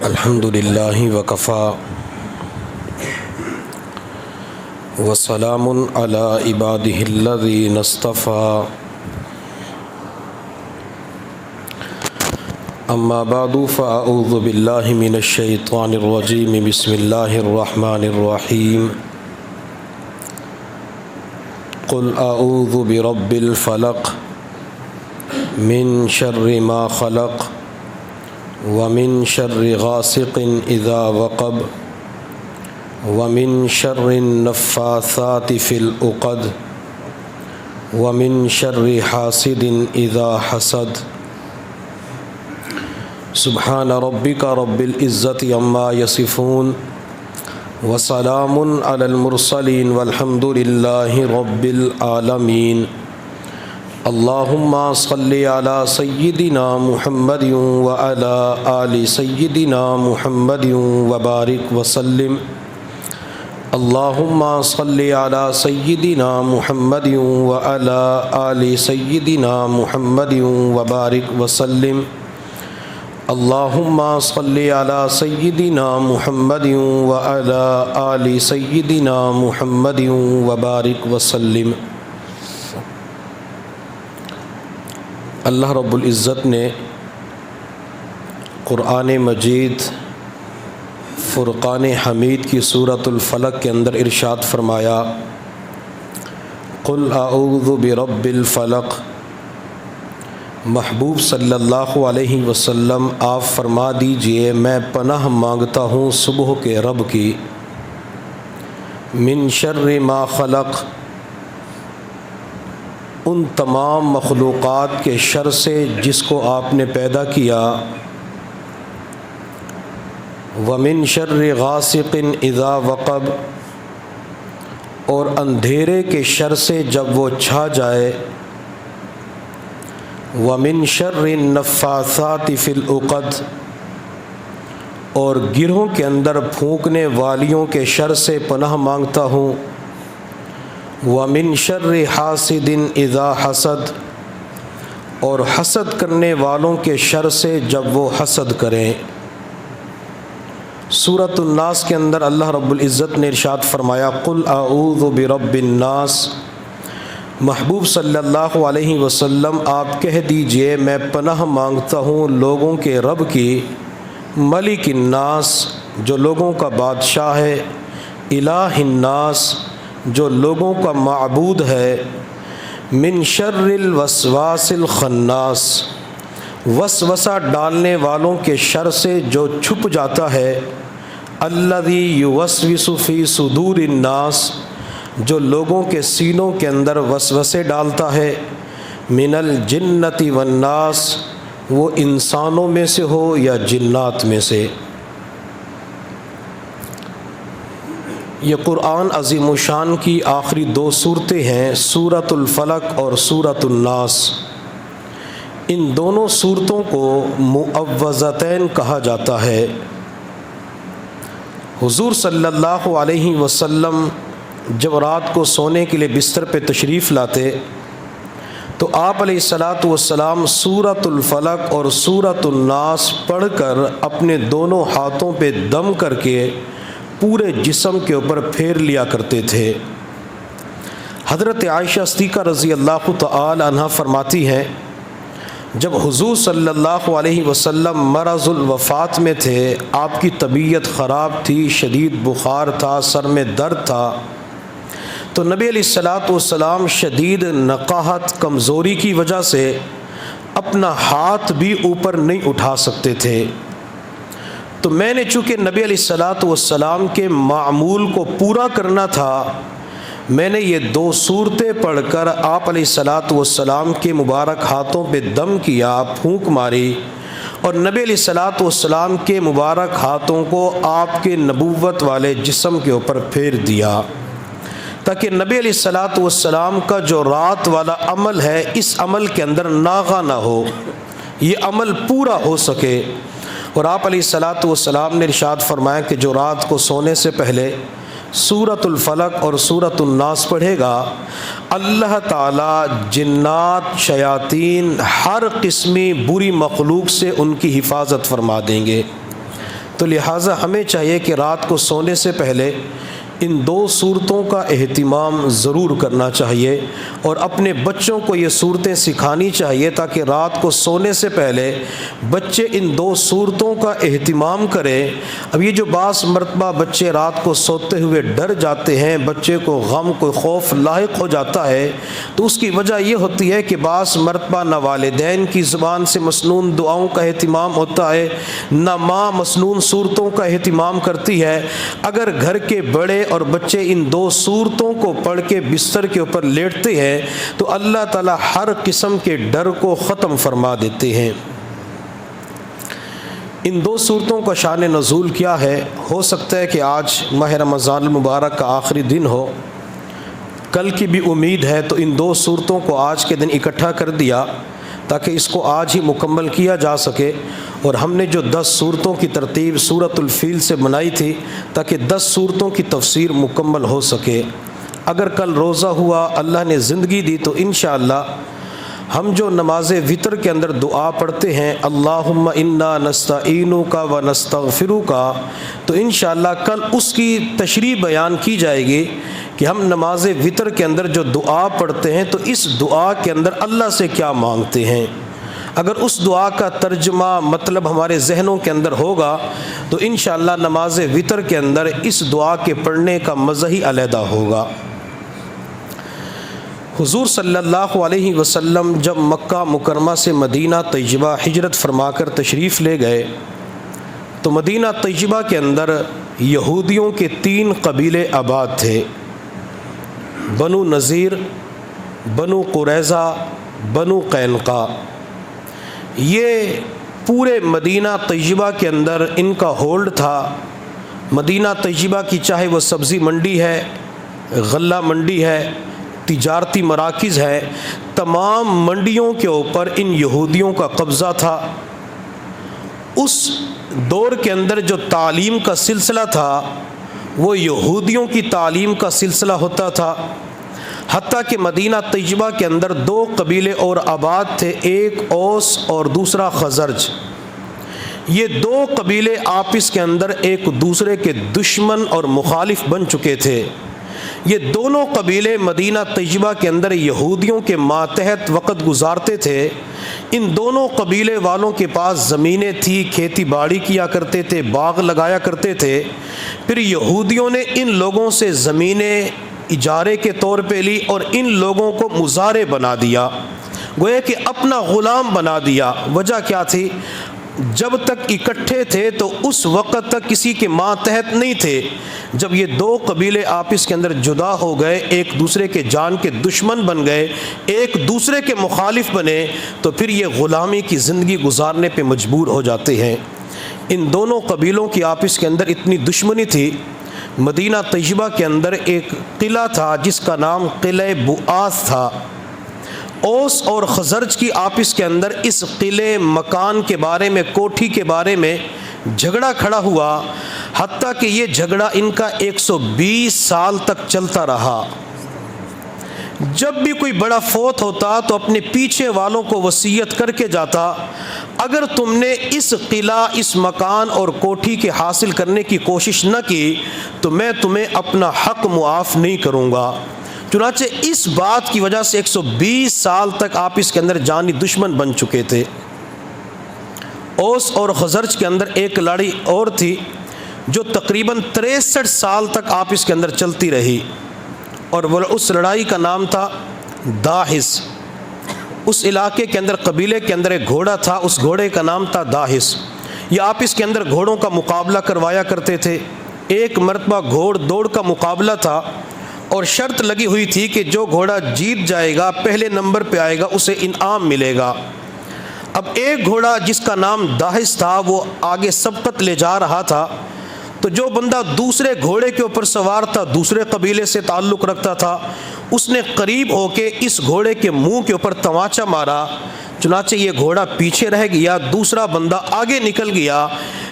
الحمد للہ وکفا وسلام علی عبادہ الذین اصطفیٰ اما بعد فاعوذ باللہ من الشیطان الرجیم بسم اللہ الرحمن الرحیم قل اعوذ برب الفلق من شر ما خلق ومن شر غاسق اذا وقب ومن شر النفاثات في العقد ومن شر حاسد اذا حسد سبحان ربک رب العزۃ عما یصفون وسلام علی المرسلین والحمد للہ رب العالمین اللہم صلی علی سیدنا محمد وعلی آل سیدنا محمد وبارک وسلم اللہم صلی علی سیدنا محمد وعلی آل سیدنا محمد وبارک وسلم اللہم صلی علی سیدنا محمد وعلی آل سیدنا محمد وبارک وسلم۔ اللہ رب العزت نے قرآن مجید فرقان حمید کی سورۃ الفلق کے اندر ارشاد فرمایا قل اعوذ برب الفلق۔ محبوب صلی اللہ علیہ وسلم آپ فرما دیجئے میں پناہ مانگتا ہوں صبح کے رب کی، من شر ما خلق، ان تمام مخلوقات کے شر سے جس کو آپ نے پیدا کیا، ومن شر غاسق اذا وقب، اور اندھیرے کے شر سے جب وہ چھا جائے، ومن شر النفاثات فی العقد، اور گرہوں کے اندر پھونکنے والیوں کے شر سے پناہ مانگتا ہوں، ومن شر حاسد اذا حسد، اور حسد کرنے والوں کے شر سے جب وہ حسد کریں۔ سورۃ الناس کے اندر اللہ رب العزت نے ارشاد فرمایا قل اعوذ برب الناس۔ محبوب صلی اللہ علیہ وسلم آپ کہہ دیجئے میں پناہ مانگتا ہوں لوگوں کے رب کی، ملک الناس، جو لوگوں کا بادشاہ ہے، الہ الناس، جو لوگوں کا معبود ہے، من شر الوسواس الخناس، وسوسہ ڈالنے والوں کے شر سے جو چھپ جاتا ہے، الذی یوسوس فی صدور الناس، جو لوگوں کے سینوں کے اندر وسوسے ڈالتا ہے، من الجنۃ والناس، وہ انسانوں میں سے ہو یا جنات میں سے۔ یہ قرآن عظیم الشان کی آخری دو صورتیں ہیں، سورۃ الفلق اور سورۃ الناس۔ ان دونوں صورتوں کو معوذتین کہا جاتا ہے۔ حضور صلی اللہ علیہ وسلم جب رات کو سونے کے لیے بستر پہ تشریف لاتے تو آپ علیہ الصلاۃ والسلام سورۃ الفلق اور سورۃ الناس پڑھ کر اپنے دونوں ہاتھوں پہ دم کر کے پورے جسم کے اوپر پھیر لیا کرتے تھے۔ حضرت عائشہ صدیقہ رضی اللہ تعالی عنہا فرماتی ہیں جب حضور صلی اللہ علیہ وسلم مرض الوفات میں تھے، آپ کی طبیعت خراب تھی، شدید بخار تھا، سر میں درد تھا، تو نبی علیہ الصلاۃ والسلام شدید نقاہت کمزوری کی وجہ سے اپنا ہاتھ بھی اوپر نہیں اٹھا سکتے تھے۔ تو میں نے چونکہ نبی علیہ الصلاۃ والسلام کے معمول کو پورا کرنا تھا، میں نے یہ دو صورتیں پڑھ کر آپ علیہ الصلاۃ والسلام کے مبارک ہاتھوں پہ دم کیا، پھونک ماری، اور نبی علیہ الصلاۃ والسلام کے مبارک ہاتھوں کو آپ کے نبوت والے جسم کے اوپر پھیر دیا، تاکہ نبی علیہ الصلاۃ والسلام کا جو رات والا عمل ہے اس عمل کے اندر ناغہ نہ ہو، یہ عمل پورا ہو سکے۔ اور آپ علیہ الصلاۃ والسلام نے ارشاد فرمایا کہ جو رات کو سونے سے پہلے سورۃ الفلق اور سورۃ الناس پڑھے گا، اللہ تعالیٰ جنات، شیاطین، ہر قسمی بری مخلوق سے ان کی حفاظت فرما دیں گے۔ تو لہٰذا ہمیں چاہیے کہ رات کو سونے سے پہلے ان 2 صورتوں کا اہتمام ضرور کرنا چاہیے اور اپنے بچوں کو یہ صورتیں سکھانی چاہیے تاکہ رات کو سونے سے پہلے بچے ان 2 صورتوں کا اہتمام کریں۔ اب یہ جو بعض مرتبہ بچے رات کو سوتے ہوئے ڈر جاتے ہیں، بچے کو غم کو خوف لاحق ہو جاتا ہے، تو اس کی وجہ یہ ہوتی ہے کہ بعض مرتبہ نہ والدین کی زبان سے مسنون دعاؤں کا اہتمام ہوتا ہے، نہ ماں مسنون صورتوں کا اہتمام کرتی ہے۔ اگر گھر کے بڑے اور بچے ان 2 صورتوں کو پڑھ کے بستر کے اوپر لیٹتے ہیں تو اللہ تعالیٰ ہر قسم کے ڈر کو ختم فرما دیتے ہیں۔ ان 2 صورتوں کا شان نزول کیا ہے؟ ہو سکتا ہے کہ آج ماہ رمضان المبارک کا آخری دن ہو، کل کی بھی امید ہے، تو ان 2 صورتوں کو آج کے دن اکٹھا کر دیا تاکہ اس کو آج ہی مکمل کیا جا سکے۔ اور ہم نے جو 10 صورتوں کی ترتیب سورۃ الفیل سے بنائی تھی تاکہ 10 صورتوں کی تفسیر مکمل ہو سکے۔ اگر کل روزہ ہوا، اللہ نے زندگی دی، تو انشاءاللہ ہم جو نماز وتر کے اندر دعا پڑھتے ہیں اللہم انا نستعینک و نستغفرک، تو انشاءاللہ کل اس کی تشریح بیان کی جائے گی کہ ہم نماز وتر کے اندر جو دعا پڑھتے ہیں تو اس دعا کے اندر اللہ سے کیا مانگتے ہیں۔ اگر اس دعا کا ترجمہ مطلب ہمارے ذہنوں کے اندر ہوگا تو انشاءاللہ نماز وتر کے اندر اس دعا کے پڑھنے کا مزہ ہی علیحدہ ہوگا۔ حضور صلی اللہ علیہ وسلم جب مکہ مکرمہ سے مدینہ طیبہ ہجرت فرما کر تشریف لے گئے تو مدینہ طیبہ کے اندر یہودیوں کے 3 قبیلے آباد تھے، بنو نذیر، بنو قریظہ، بنو قینقاع۔ یہ پورے مدینہ طیبہ کے اندر ان کا ہولڈ تھا۔ مدینہ طیبہ کی چاہے وہ سبزی منڈی ہے، غلہ منڈی ہے، تجارتی مراکز ہے، تمام منڈیوں کے اوپر ان یہودیوں کا قبضہ تھا۔ اس دور کے اندر جو تعلیم کا سلسلہ تھا وہ یہودیوں کی تعلیم کا سلسلہ ہوتا تھا، حتیٰ کہ مدینہ طیبہ کے اندر 2 قبیلے اور آباد تھے، ایک اوس اور دوسرا خزرج۔ یہ 2 قبیلے آپس کے اندر ایک دوسرے کے دشمن اور مخالف بن چکے تھے۔ یہ دونوں قبیلے مدینہ طیبہ کے اندر یہودیوں کے ماتحت وقت گزارتے تھے۔ ان دونوں قبیلے والوں کے پاس زمینیں تھی، کھیتی باڑی کیا کرتے تھے، باغ لگایا کرتے تھے۔ پھر یہودیوں نے ان لوگوں سے زمینیں اجارے کے طور پہ لی اور ان لوگوں کو مزارع بنا دیا، گویا کہ اپنا غلام بنا دیا۔ وجہ کیا تھی؟ جب تک اکٹھے تھے تو اس وقت تک کسی کے ماتحت نہیں تھے۔ جب یہ 2 قبیلے آپس کے اندر جدا ہو گئے، ایک دوسرے کے جان کے دشمن بن گئے، ایک دوسرے کے مخالف بنے، تو پھر یہ غلامی کی زندگی گزارنے پہ مجبور ہو جاتے ہیں۔ ان دونوں قبیلوں کی آپس کے اندر اتنی دشمنی تھی۔ مدینہ طیبہ کے اندر ایک قلعہ تھا جس کا نام قلعہ بؤاس تھا۔ اوس اور خزرج کی آپس کے اندر اس قلعے مکان کے بارے میں، کوٹھی کے بارے میں جھگڑا کھڑا ہوا، حتیٰ کہ یہ جھگڑا ان کا 120 سال تک چلتا رہا۔ جب بھی کوئی بڑا فوت ہوتا تو اپنے پیچھے والوں کو وصیت کر کے جاتا، اگر تم نے اس قلعہ، اس مکان اور کوٹھی کے حاصل کرنے کی کوشش نہ کی تو میں تمہیں اپنا حق معاف نہیں کروں گا۔ چنانچہ اس بات کی وجہ سے 120 سال تک آپس کے اندر جانی دشمن بن چکے تھے۔ اوس اور خزرج کے اندر ایک لڑائی اور تھی جو تقریباً 63 سال تک آپس کے اندر چلتی رہی، اور وہ اس لڑائی کا نام تھا داحس۔ اس علاقے کے اندر، قبیلے کے اندر ایک گھوڑا تھا، اس گھوڑے کا نام تھا داحس۔ یہ آپس کے اندر گھوڑوں کا مقابلہ کروایا کرتے تھے۔ ایک مرتبہ گھوڑ دوڑ کا مقابلہ تھا اور شرط لگی ہوئی تھی کہ جو گھوڑا جیت جائے گا، پہلے نمبر پہ آئے گا، اسے انعام ملے گا۔ اب ایک گھوڑا جس کا نام داحس تھا وہ آگے سبقت لے جا رہا تھا، تو جو بندہ دوسرے گھوڑے کے اوپر سوار تھا، دوسرے قبیلے سے تعلق رکھتا تھا، اس نے قریب ہو کے اس گھوڑے کے منہ کے اوپر تماچا مارا۔ چنانچہ یہ گھوڑا پیچھے رہ گیا، دوسرا بندہ آگے نکل گیا۔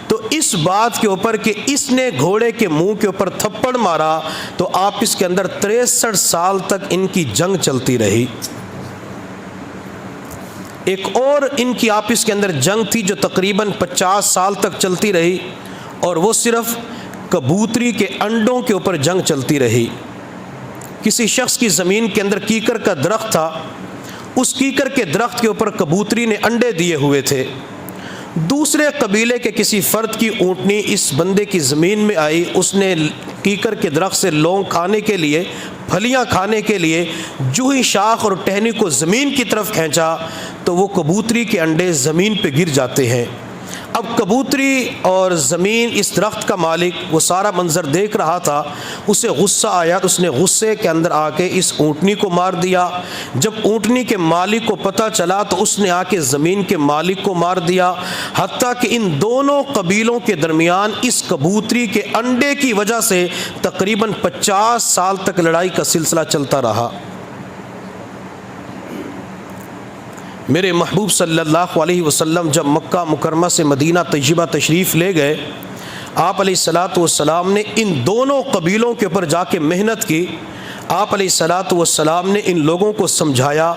تو اس بات کے اوپر کہ اس نے گھوڑے کے منہ کے اوپر تھپڑ مارا، تو آپس کے اندر 63 سال تک ان کی جنگ چلتی رہی۔ ایک اور ان کی آپس کے اندر جنگ تھی جو تقریباً 50 سال تک چلتی رہی، اور وہ صرف کبوتری کے انڈوں کے اوپر جنگ چلتی رہی۔ کسی شخص کی زمین کے اندر کیکر کا درخت تھا، اس کیکر کے درخت کے اوپر کبوتری نے انڈے دیے ہوئے تھے۔ دوسرے قبیلے کے کسی فرد کی اونٹنی اس بندے کی زمین میں آئی، اس نے کیکر کے درخت سے لونگ کھانے کے لیے، پھلیاں کھانے کے لیے جو ہی شاخ اور ٹہنی کو زمین کی طرف کھینچا تو وہ کبوتری کے انڈے زمین پہ گر جاتے ہیں۔ اب کبوتری اور زمین، اس درخت کا مالک وہ سارا منظر دیکھ رہا تھا، اسے غصہ آیا تو اس نے غصے کے اندر آ کے اس اونٹنی کو مار دیا۔ جب اونٹنی کے مالک کو پتہ چلا تو اس نے آ کے زمین کے مالک کو مار دیا، حتیٰ کہ ان دونوں قبیلوں کے درمیان اس کبوتری کے انڈے کی وجہ سے تقریباً 50 سال تک لڑائی کا سلسلہ چلتا رہا۔ میرے محبوب صلی اللہ علیہ وسلم جب مکہ مکرمہ سے مدینہ طیبہ تشریف لے گئے، آپ علیہ الصلاۃ والسلام نے ان دونوں قبیلوں کے اوپر جا کے محنت کی۔ آپ علیہ الصلاۃ والسلام نے ان لوگوں کو سمجھایا،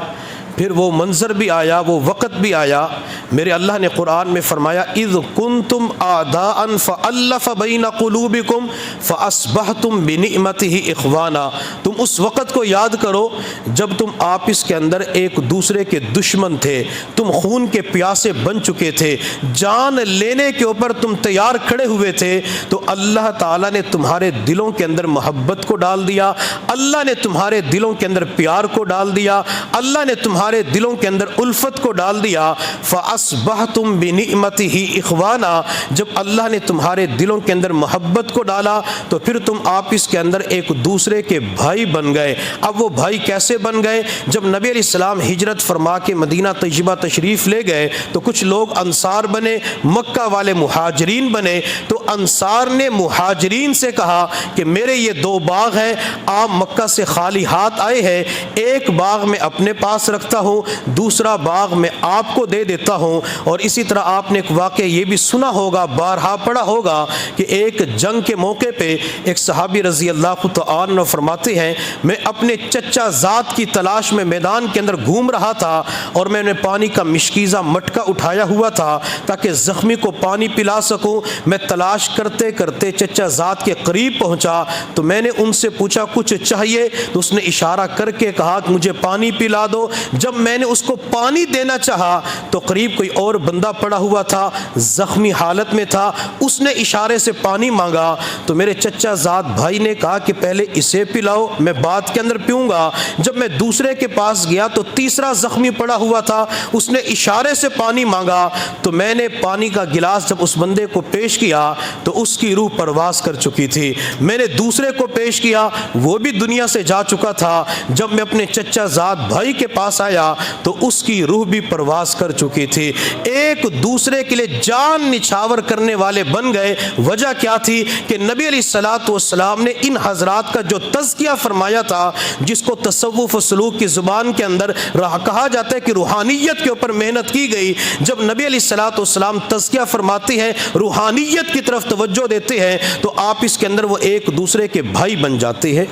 پھر وہ منظر بھی آیا، وہ وقت بھی آیا۔ میرے اللہ نے قرآن میں فرمایا اذ کنتم اعداء فالف بین قلوبکم فاصبحتم بنعمتہ اخوانا۔ تم اس وقت کو یاد کرو جب تم آپس کے اندر ایک دوسرے کے دشمن تھے، تم خون کے پیاسے بن چکے تھے، جان لینے کے اوپر تم تیار کھڑے ہوئے تھے، تو اللہ تعالیٰ نے تمہارے دلوں کے اندر محبت کو ڈال دیا، اللہ نے تمہارے دلوں کے اندر پیار کو ڈال دیا، اللہ نے تمہارے دلوں کے اندر الفت کو ڈال دیا۔ فَأَصْبَحْتُمْ بِنِعْمَتِهِ إِخْوَانًا، جب اللہ نے تمہارے دلوں کے اندر محبت کو ڈالا تو پھر تم آپس کے اندر ایک دوسرے کے بھائی بن گئے۔ اب وہ بھائی کیسے بن گئے؟ جب نبی علیہ السلام ہجرت فرما کے مدینہ طیبہ تشریف لے گئے تو کچھ لوگ انصار بنے، مکہ والے مہاجرین بنے۔ تو انصار نے مہاجرین سے کہا کہ میرے یہ 2 باغ ہیں، آپ مکہ سے خالی ہاتھ آئے ہیں، ایک باغ میں اپنے پاس رکھتا ہوں، دوسرا باغ میں آپ کو دے دیتا ہوں۔ اور اسی طرح آپ نے ایک واقعہ یہ بھی سنا ہوگا، بارہا پڑھا ہوگا کہ ایک جنگ کے موقع پہ ایک صحابی رضی اللہ تعالی عنہ فرماتے ہیں میں اپنے چچا ذات کی تلاش میں میدان کے اندر گھوم رہا تھا اور میں نے پانی کا مشکیزہ مٹکا اٹھایا ہوا تھا تاکہ زخمی کو پانی پلا سکوں۔ میں تلاش کرتے کرتے چچا ذات کے قریب پہنچا تو میں نے ان سے پوچھا کچھ چاہیے؟ تو اس نے اشارہ کر کے کہا کہ مجھے پانی پلا دو۔ جب میں نے اس کو پانی دینا چاہا تو قریب کوئی اور بندہ پڑا ہوا تھا، زخمی حالت میں تھا، اس نے اشارے سے پانی مانگا تو میرے چچا ذات بھائی نے کہا کہ پہلے اسے پلاؤ، میں بعد کے اندر پیوں گا۔ جب میں دوسرے کے پاس گیا تو تیسرا زخمی پڑا ہوا تھا، اس نے اشارے سے پانی مانگا تو میں نے پانی کا گلاس جب اس بندے کو پیش کیا تو اس کی روح پرواز کر چکی تھی۔ میں نے دوسرے کو پیش کیا، وہ بھی دنیا سے جا چکا تھا۔ جب میں اپنے چچا ذات بھائی کے پاس آیا تو اس کی روح بھی پرواز کر چکی تھی۔ ایک دوسرے کے لیے جان نچھاور کرنے والے بن گئے۔ وجہ کیا تھی کہ نبی علیہ الصلوۃ والسلام نے ان حضرات کا جو تزکیہ فرمایا تھا، جس کو تصوف و سلوک کی زبان کے اندر کہا جاتا ہے کہ روحانیت کے اوپر محنت کی گئی۔ جب نبی علیہ الصلوۃ والسلام تزکیہ فرماتے ہیں، روحانیت کی طرف توجہ دیتے ہیں، تو آپ اس کے اندر وہ ایک دوسرے کے بھائی بن جاتے ہیں۔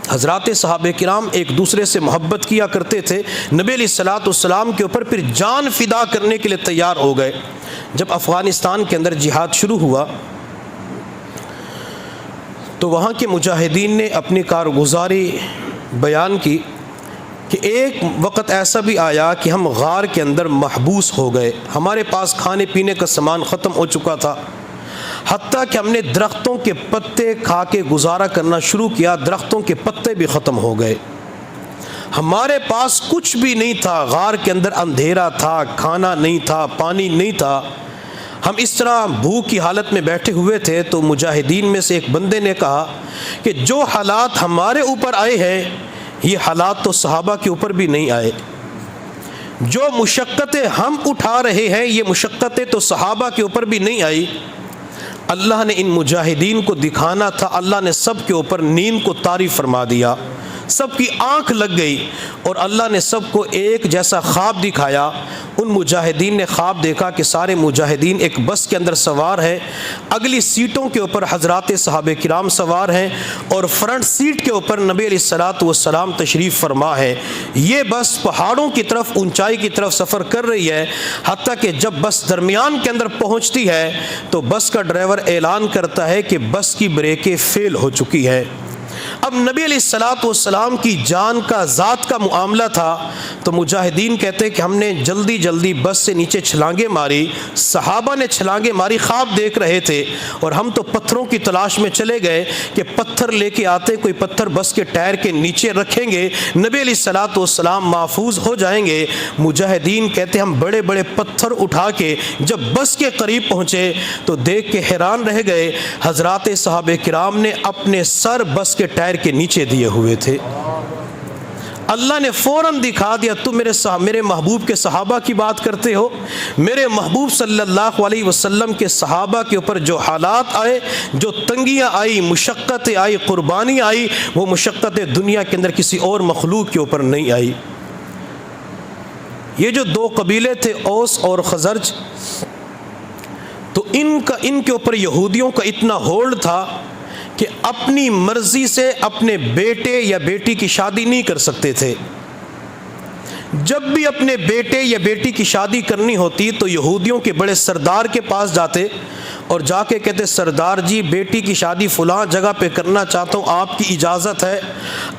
حضرات صحابہ کرام ایک دوسرے سے محبت کیا کرتے تھے، نبی علیہ الصلوۃ والسلام کے اوپر پھر جان فدا کرنے کے لیے تیار ہو گئے۔ جب افغانستان کے اندر جہاد شروع ہوا تو وہاں کے مجاہدین نے اپنی کارگزاری بیان کی کہ ایک وقت ایسا بھی آیا کہ ہم غار کے اندر محبوس ہو گئے، ہمارے پاس کھانے پینے کا سامان ختم ہو چکا تھا، حتیٰ کہ ہم نے درختوں کے پتے کھا کے گزارا کرنا شروع کیا، درختوں کے پتے بھی ختم ہو گئے، ہمارے پاس کچھ بھی نہیں تھا، غار کے اندر اندھیرا تھا، کھانا نہیں تھا، پانی نہیں تھا، ہم اس طرح بھوک کی حالت میں بیٹھے ہوئے تھے۔ تو مجاہدین میں سے ایک بندے نے کہا کہ جو حالات ہمارے اوپر آئے ہیں یہ حالات تو صحابہ کے اوپر بھی نہیں آئے، جو مشقتیں ہم اٹھا رہے ہیں یہ مشقتیں تو صحابہ کے اوپر بھی نہیں آئی۔ اللہ نے ان مجاہدین کو دکھانا تھا، اللہ نے سب کے اوپر نیند کو طاری فرما دیا۔ سب کی آنکھ لگ گئی اور اللہ نے سب کو ایک جیسا خواب دکھایا۔ ان مجاہدین نے خواب دیکھا کہ سارے مجاہدین ایک بس کے اندر سوار ہیں، اگلی سیٹوں کے اوپر حضرات صحابہ کرام سوار ہیں اور فرنٹ سیٹ کے اوپر نبی علیہ الصلوۃ والسلام تشریف فرما ہے۔ یہ بس پہاڑوں کی طرف، اونچائی کی طرف سفر کر رہی ہے، حتیٰ کہ جب بس درمیان کے اندر پہنچتی ہے تو بس کا ڈرائیور اعلان کرتا ہے کہ بس کی بریکیں فیل ہو چکی ہے۔ اب نبی علیہ الصلوۃ والسلام کی جان کا ذات کا معاملہ تھا تو مجاہدین کہتے ہیں کہ ہم نے جلدی جلدی بس سے نیچے چھلانگیں ماری، صحابہ نے چھلانگیں ماری، خواب دیکھ رہے تھے اور ہم تو پتھروں کی تلاش میں چلے گئے کہ پتھر لے کے آتے، کوئی پتھر بس کے ٹائر کے نیچے رکھیں گے، نبی علیہ الصلوۃ والسلام محفوظ ہو جائیں گے۔ مجاہدین کہتے ہیں ہم بڑے بڑے پتھر اٹھا کے جب بس کے قریب پہنچے تو دیکھ کے حیران رہ گئے، حضرات صحابہ کرام نے اپنے سر بس کے ٹائر کے نیچے دیے ہوئے تھے۔ اللہ نے فوراً دکھا دیا، تم میرے محبوب کے صحابہ کی بات کرتے ہو؟ میرے محبوب صلی اللہ علیہ وسلم کے صحابہ کے اوپر جو حالات آئے، جو تنگیاں آئی، مشقتیں آئی، قربانی آئی، وہ مشقتیں دنیا کے اندر کسی اور مخلوق کے اوپر نہیں آئی۔ یہ جو دو قبیلے تھے اوس اور خزرج، تو ان کے اوپر یہودیوں کا اتنا ہولڈ تھا کہ اپنی مرضی سے اپنے بیٹے یا بیٹی کی شادی نہیں کر سکتے تھے۔ جب بھی اپنے بیٹے یا بیٹی کی شادی کرنی ہوتی تو یہودیوں کے بڑے سردار کے پاس جاتے اور جا کے کہتے سردار جی بیٹی کی شادی فلاں جگہ پہ کرنا چاہتا ہوں، آپ کی اجازت ہے؟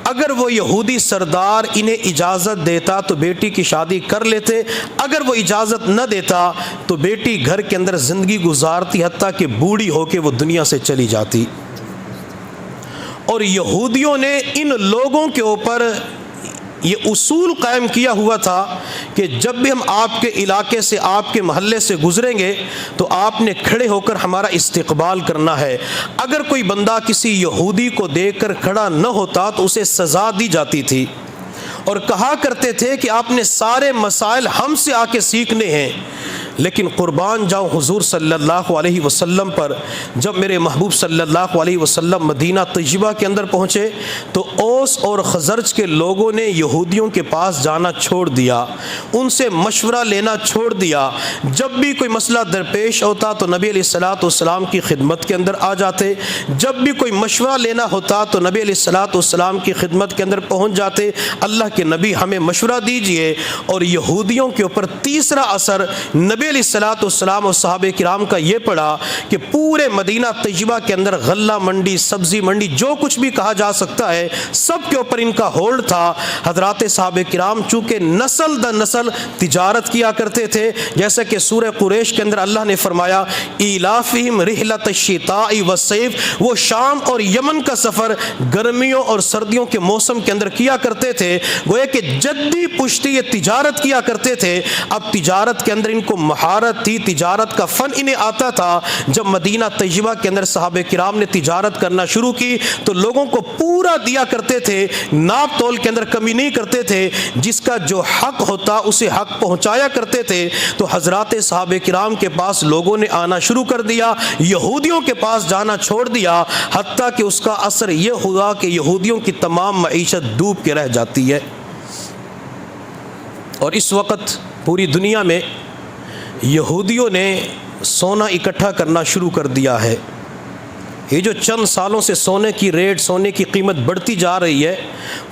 اگر وہ یہودی سردار انہیں اجازت دیتا تو بیٹی کی شادی کر لیتے، اگر وہ اجازت نہ دیتا تو بیٹی گھر کے اندر زندگی گزارتی، حتیٰ کہ بوڑھی ہو کے وہ دنیا سے چلی جاتی۔ اور یہودیوں نے ان لوگوں کے اوپر یہ اصول قائم کیا ہوا تھا کہ جب بھی ہم آپ کے علاقے سے، آپ کے محلے سے گزریں گے تو آپ نے کھڑے ہو کر ہمارا استقبال کرنا ہے۔ اگر کوئی بندہ کسی یہودی کو دیکھ کر کھڑا نہ ہوتا تو اسے سزا دی جاتی تھی، اور کہا کرتے تھے کہ آپ نے سارے مسائل ہم سے آ کے سیکھنے ہیں۔ لیکن قربان جاؤں حضور صلی اللہ علیہ وسلم پر، جب میرے محبوب صلی اللہ علیہ وسلم مدینہ طیبہ کے اندر پہنچے تو اوس اور خزرج کے لوگوں نے یہودیوں کے پاس جانا چھوڑ دیا، ان سے مشورہ لینا چھوڑ دیا۔ جب بھی کوئی مسئلہ درپیش ہوتا تو نبی علیہ الصلوۃ والسلام کی خدمت کے اندر آ جاتے، جب بھی کوئی مشورہ لینا ہوتا تو نبی علیہ الصلوۃ والسلام کی خدمت کے اندر پہنچ جاتے، اللہ کے نبی ہمیں مشورہ دیجئے۔ اور یہودیوں کے اوپر تیسرا اثر نبی علیہ الصلوۃ والسلام اور صحابہ کرام کا یہ پڑا کہ پورے مدینہ طیبہ کے اندر غلہ منڈی، سبزی منڈی، جو کچھ بھی کہا جا سکتا ہے، سب کے اوپر ان کا ہولڈ تھا۔ حضرات صحابہ کرام چونکہ نسل در نسل تجارت کیا کرتے تھے، جیسا کہ سورہ قریش کے اندر اللہ نے فرمایا ایلافہم رحلۃ الشتاء والصیف، وہ شام اور یمن کا سفر گرمیوں اور سردیوں کے موسم کے اندر کیا کرتے تھے، گویا کہ جدی پشتی یہ تجارت کیا کرتے تھے۔ اب تجارت کے اندر ان کو مہارت تھی، تجارت کا فن انہیں آتا تھا۔ جب مدینہ طیبہ کے اندر صحابہ کرام نے تجارت کرنا شروع کی تو لوگوں کو پورا دیا کرتے تھے، ناپ تول کے اندر کمی نہیں کرتے تھے، جس کا جو حق ہوتا اسے حق پہنچایا کرتے تھے۔ تو حضرات صحابہ کرام کے پاس لوگوں نے آنا شروع کر دیا، یہودیوں کے پاس جانا چھوڑ دیا، حتیٰ کہ اس کا اثر یہ ہوا کہ یہودیوں کی تمام معیشت ڈوب کے رہ جاتی ہے۔ اور اس وقت پوری دنیا میں یہودیوں نے سونا اکٹھا کرنا شروع کر دیا ہے۔ یہ جو چند سالوں سے سونے کی ریٹ، سونے کی قیمت بڑھتی جا رہی ہے،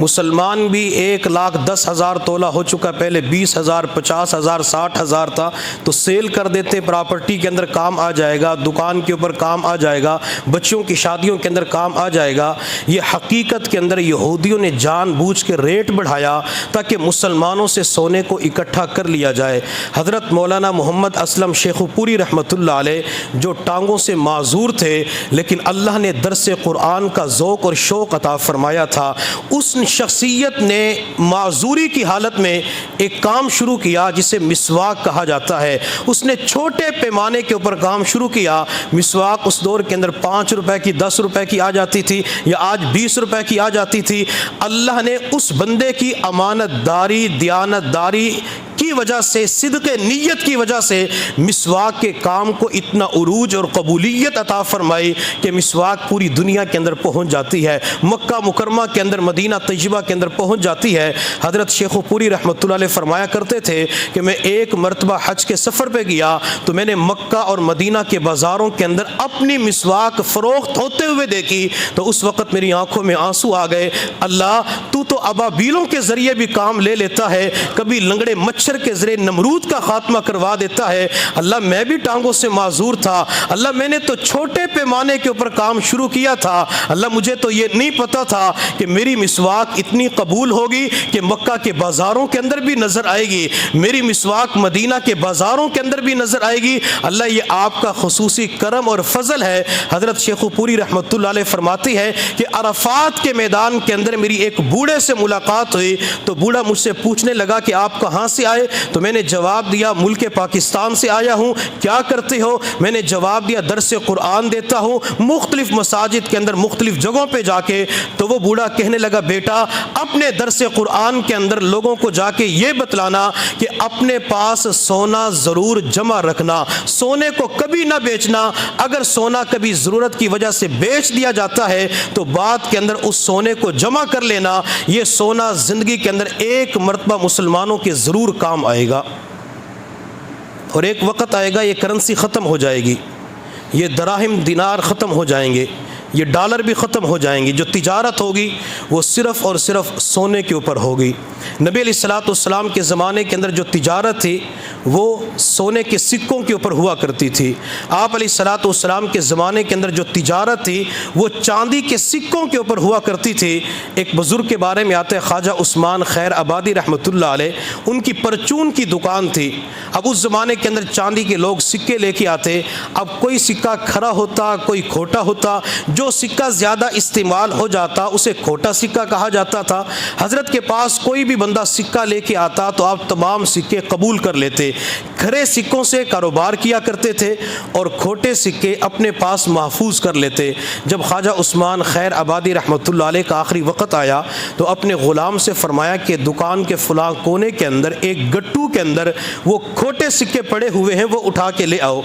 مسلمان بھی 1,10,000 تولہ ہو چکا، پہلے 20,000 50,000 60,000 تھا، تو سیل کر دیتے، پراپرٹی کے اندر کام آ جائے گا، دکان کے اوپر کام آ جائے گا، بچوں کی شادیوں کے اندر کام آ جائے گا۔ یہ حقیقت کے اندر یہودیوں نے جان بوجھ کے ریٹ بڑھایا تاکہ مسلمانوں سے سونے کو اکٹھا کر لیا جائے۔ حضرت مولانا محمد اسلم شیخو پوری رحمۃ اللہ علیہ جو ٹانگوں سے معذور تھے لیکن اللہ نے درس قرآن کا ذوق اور شوق عطا فرمایا تھا، اس شخصیت نے معذوری کی حالت میں ایک کام شروع کیا جسے مسواک کہا جاتا ہے۔ اس نے چھوٹے پیمانے کے اوپر کام شروع کیا۔ مسواک اس دور کے اندر 5 روپے کی، 10 روپے کی آ جاتی تھی، یا آج 20 روپے کی آ جاتی تھی۔ اللہ نے اس بندے کی امانت داری، دیانت داری کی وجہ سے، صدق نیت کی وجہ سے مسواک کے کام کو اتنا عروج اور قبولیت عطا فرمائی کہ مسواک پوری دنیا کے اندر پہنچ جاتی ہے، مکہ مکرمہ کے اندر، مدینہ طیبہ کے اندر پہنچ جاتی ہے۔ حضرت شیخ پوری رحمۃ اللہ علیہ فرمایا کرتے تھے کہ میں ایک مرتبہ حج کے سفر پہ گیا تو میں نے مکہ اور مدینہ کے بازاروں کے اندر اپنی مسواک فروخت ہوتے ہوئے دیکھی تو اس وقت میری آنکھوں میں آنسو آ گئے۔ اللہ تو ابابیلوں کے ذریعے بھی کام لے لیتا ہے، کبھی لنگڑے مچھر کے ذریعے نمرود کا خاتمہ کروا دیتا ہے، اللہ میں بھی ٹانگوں سے معذور تھا، اللہ میں نے تو چھوٹے پیمانے کے اوپر کام شروع کیا تھا، اللہ مجھے تو یہ نہیں پتا تھا کہ میری مسواک اتنی قبول ہوگی کہ مکہ کے بازاروں کے اندر بھی نظر آئے گی، میری مسواک مدینہ کے بازاروں کے اندر بھی نظر آئے گی۔ اللہ یہ آپ کا خصوصی کرم اور فضل ہے۔ حضرت شیخ پوری رحمۃ اللہ علیہ فرماتی ہے کہ عرفات کے میدان کے اندر میری ایک بوڑھے سے ملاقات ہوئی تو بوڑھا مجھ سے پوچھنے لگا کہ آپ کہاں سے آئے؟ تو میں نے جواب دیا ملک پاکستان سے آیا ہوں۔ کیا کرتے ہو؟ میں نے جواب دیا درس قرآن دیتا ہوں مختلف مساجد کے اندر مختلف جگہوں پہ جا کے۔ تو وہ بوڑھا کہنے لگا بیٹا اپنے درس قرآن کے اندر لوگوں کو جا کے یہ بتلانا کہ اپنے پاس سونا ضرور جمع رکھنا، سونے کو کبھی نہ بیچنا، اگر سونا کبھی ضرورت کی وجہ سے بیچ دیا جاتا ہے تو بعد کے اندر اس سونے کو جمع کر لینا، یہ سونا زندگی کے اندر ایک مرتبہ مسلمانوں کے ضرور کام آئے گا، اور ایک وقت آئے گا یہ کرنسی ختم ہو جائے گی، یہ دراہم دینار ختم ہو جائیں گے، یہ ڈالر بھی ختم ہو جائیں گی، جو تجارت ہوگی وہ صرف اور صرف سونے کے اوپر ہوگی۔ نبی علیہ الصلوۃ والسلام کے زمانے کے اندر جو تجارت تھی وہ سونے کے سکوں کے اوپر ہوا کرتی تھی، آپ علیہ الصلوۃ والسلام کے زمانے کے اندر جو تجارت تھی وہ چاندی کے سکوں کے اوپر ہوا کرتی تھی۔ ایک بزرگ کے بارے میں آتے خواجہ عثمان خیر آبادی رحمۃ اللہ علیہ، ان کی پرچون کی دکان تھی۔ اب اس زمانے کے اندر چاندی کے لوگ سکے لے کے آتے، اب کوئی سکہ کھرا ہوتا کوئی کھوٹا ہوتا، جو سکہ زیادہ استعمال ہو جاتا اسے کھوٹا سکہ کہا جاتا تھا۔ حضرت کے پاس کوئی بھی بندہ سکہ لے کے آتا تو آپ تمام سکے قبول کر لیتے، کھرے سکوں سے کاروبار کیا کرتے تھے اور کھوٹے سکے اپنے پاس محفوظ کر لیتے۔ جب خواجہ عثمان خیر آبادی رحمۃ اللہ علیہ کا آخری وقت آیا تو اپنے غلام سے فرمایا کہ دکان کے فلاں کونے کے اندر ایک گٹو کے اندر وہ کھوٹے سکے پڑے ہوئے ہیں، وہ اٹھا کے لے آؤ۔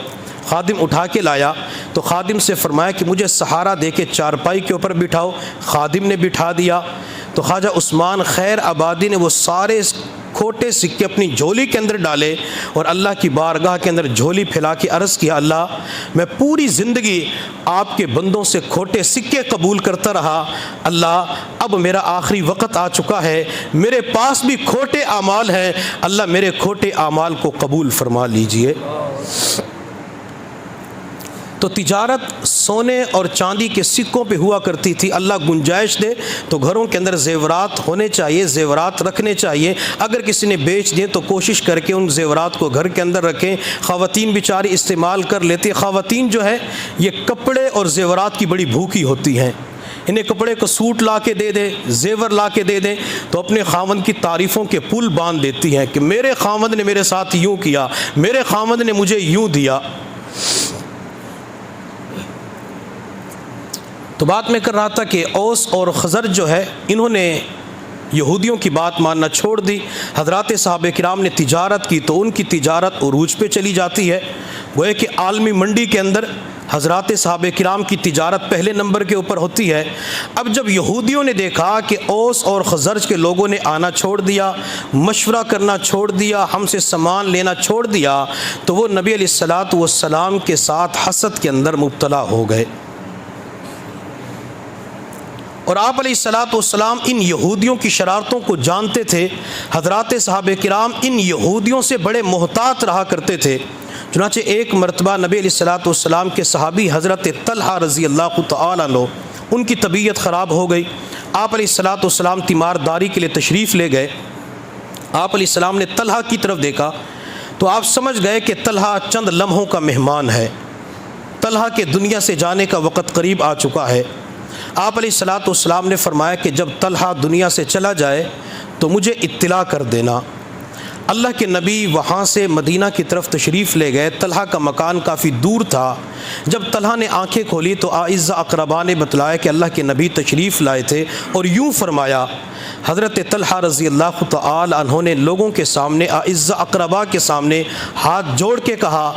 خادم اٹھا کے لایا تو خادم سے فرمایا کہ مجھے سہارا دے کے چارپائی کے اوپر بٹھاؤ۔ خادم نے بٹھا دیا تو خواجہ عثمان خیر آبادی نے وہ سارے کھوٹے سکے اپنی جھولی کے اندر ڈالے اور اللہ کی بارگاہ کے اندر جھولی پھیلا کے عرض کیا اللہ میں پوری زندگی آپ کے بندوں سے کھوٹے سکے قبول کرتا رہا، اللہ اب میرا آخری وقت آ چکا ہے، میرے پاس بھی کھوٹے اعمال ہیں، اللہ میرے کھوٹے اعمال کو قبول فرما لیجئے۔ تو تجارت سونے اور چاندی کے سکوں پہ ہوا کرتی تھی۔ اللہ گنجائش دے تو گھروں کے اندر زیورات ہونے چاہیے، زیورات رکھنے چاہیے، اگر کسی نے بیچ دیں تو کوشش کر کے ان زیورات کو گھر کے اندر رکھیں۔ خواتین بیچاری استعمال کر لیتی، خواتین جو ہے یہ کپڑے اور زیورات کی بڑی بھوکی ہوتی ہیں، انہیں کپڑے کو سوٹ لا کے دے دیں، زیور لا کے دے دیں تو اپنے خاوند کی تعریفوں کے پل باندھ دیتی ہیں کہ میرے خاوند نے میرے ساتھ یوں کیا، میرے خاوند نے مجھے یوں دیا۔ تو بات میں کر رہا تھا کہ اوس اور خزرج جو ہے انہوں نے یہودیوں کی بات ماننا چھوڑ دی۔ حضرات صحابہ کرام نے تجارت کی تو ان کی تجارت عروج پہ چلی جاتی ہے، گویا کہ عالمی منڈی کے اندر حضرات صحابہ کرام کی تجارت پہلے نمبر کے اوپر ہوتی ہے۔ اب جب یہودیوں نے دیکھا کہ اوس اور خزرج کے لوگوں نے آنا چھوڑ دیا، مشورہ کرنا چھوڑ دیا، ہم سے سامان لینا چھوڑ دیا، تو وہ نبی علیہ الصلوۃ والسلام کے ساتھ حسد کے اندر مبتلا ہو گئے۔ اور آپ علیہ الصلوۃ والسلام ان یہودیوں کی شرارتوں کو جانتے تھے، حضرات صحابہ کرام ان یہودیوں سے بڑے محتاط رہا کرتے تھے۔ چنانچہ ایک مرتبہ نبی علیہ الصلوۃ والسلام کے صحابی حضرت طلحہ رضی اللہ تعالی عنہ ان کی طبیعت خراب ہو گئی، آپ علیہ الصلوۃ والسلام تیمارداری کے لیے تشریف لے گئے۔ آپ علیہ السلام نے طلحہ کی طرف دیکھا تو آپ سمجھ گئے کہ طلحہ چند لمحوں کا مہمان ہے، طلحہ کے دنیا سے جانے کا وقت قریب آ چکا ہے۔ آپ علیہ الصلوۃ والسلام نے فرمایا کہ جب طلحہ دنیا سے چلا جائے تو مجھے اطلاع کر دینا۔ اللہ کے نبی وہاں سے مدینہ کی طرف تشریف لے گئے۔ طلحہ کا مکان کافی دور تھا۔ جب طلحہ نے آنکھیں کھولی تو اعز اقربا نے بتلایا کہ اللہ کے نبی تشریف لائے تھے، اور یوں فرمایا، حضرت طلحہ رضی اللہ تعالی عنہ نے لوگوں کے سامنے، اعز اقربا کے سامنے ہاتھ جوڑ کے کہا،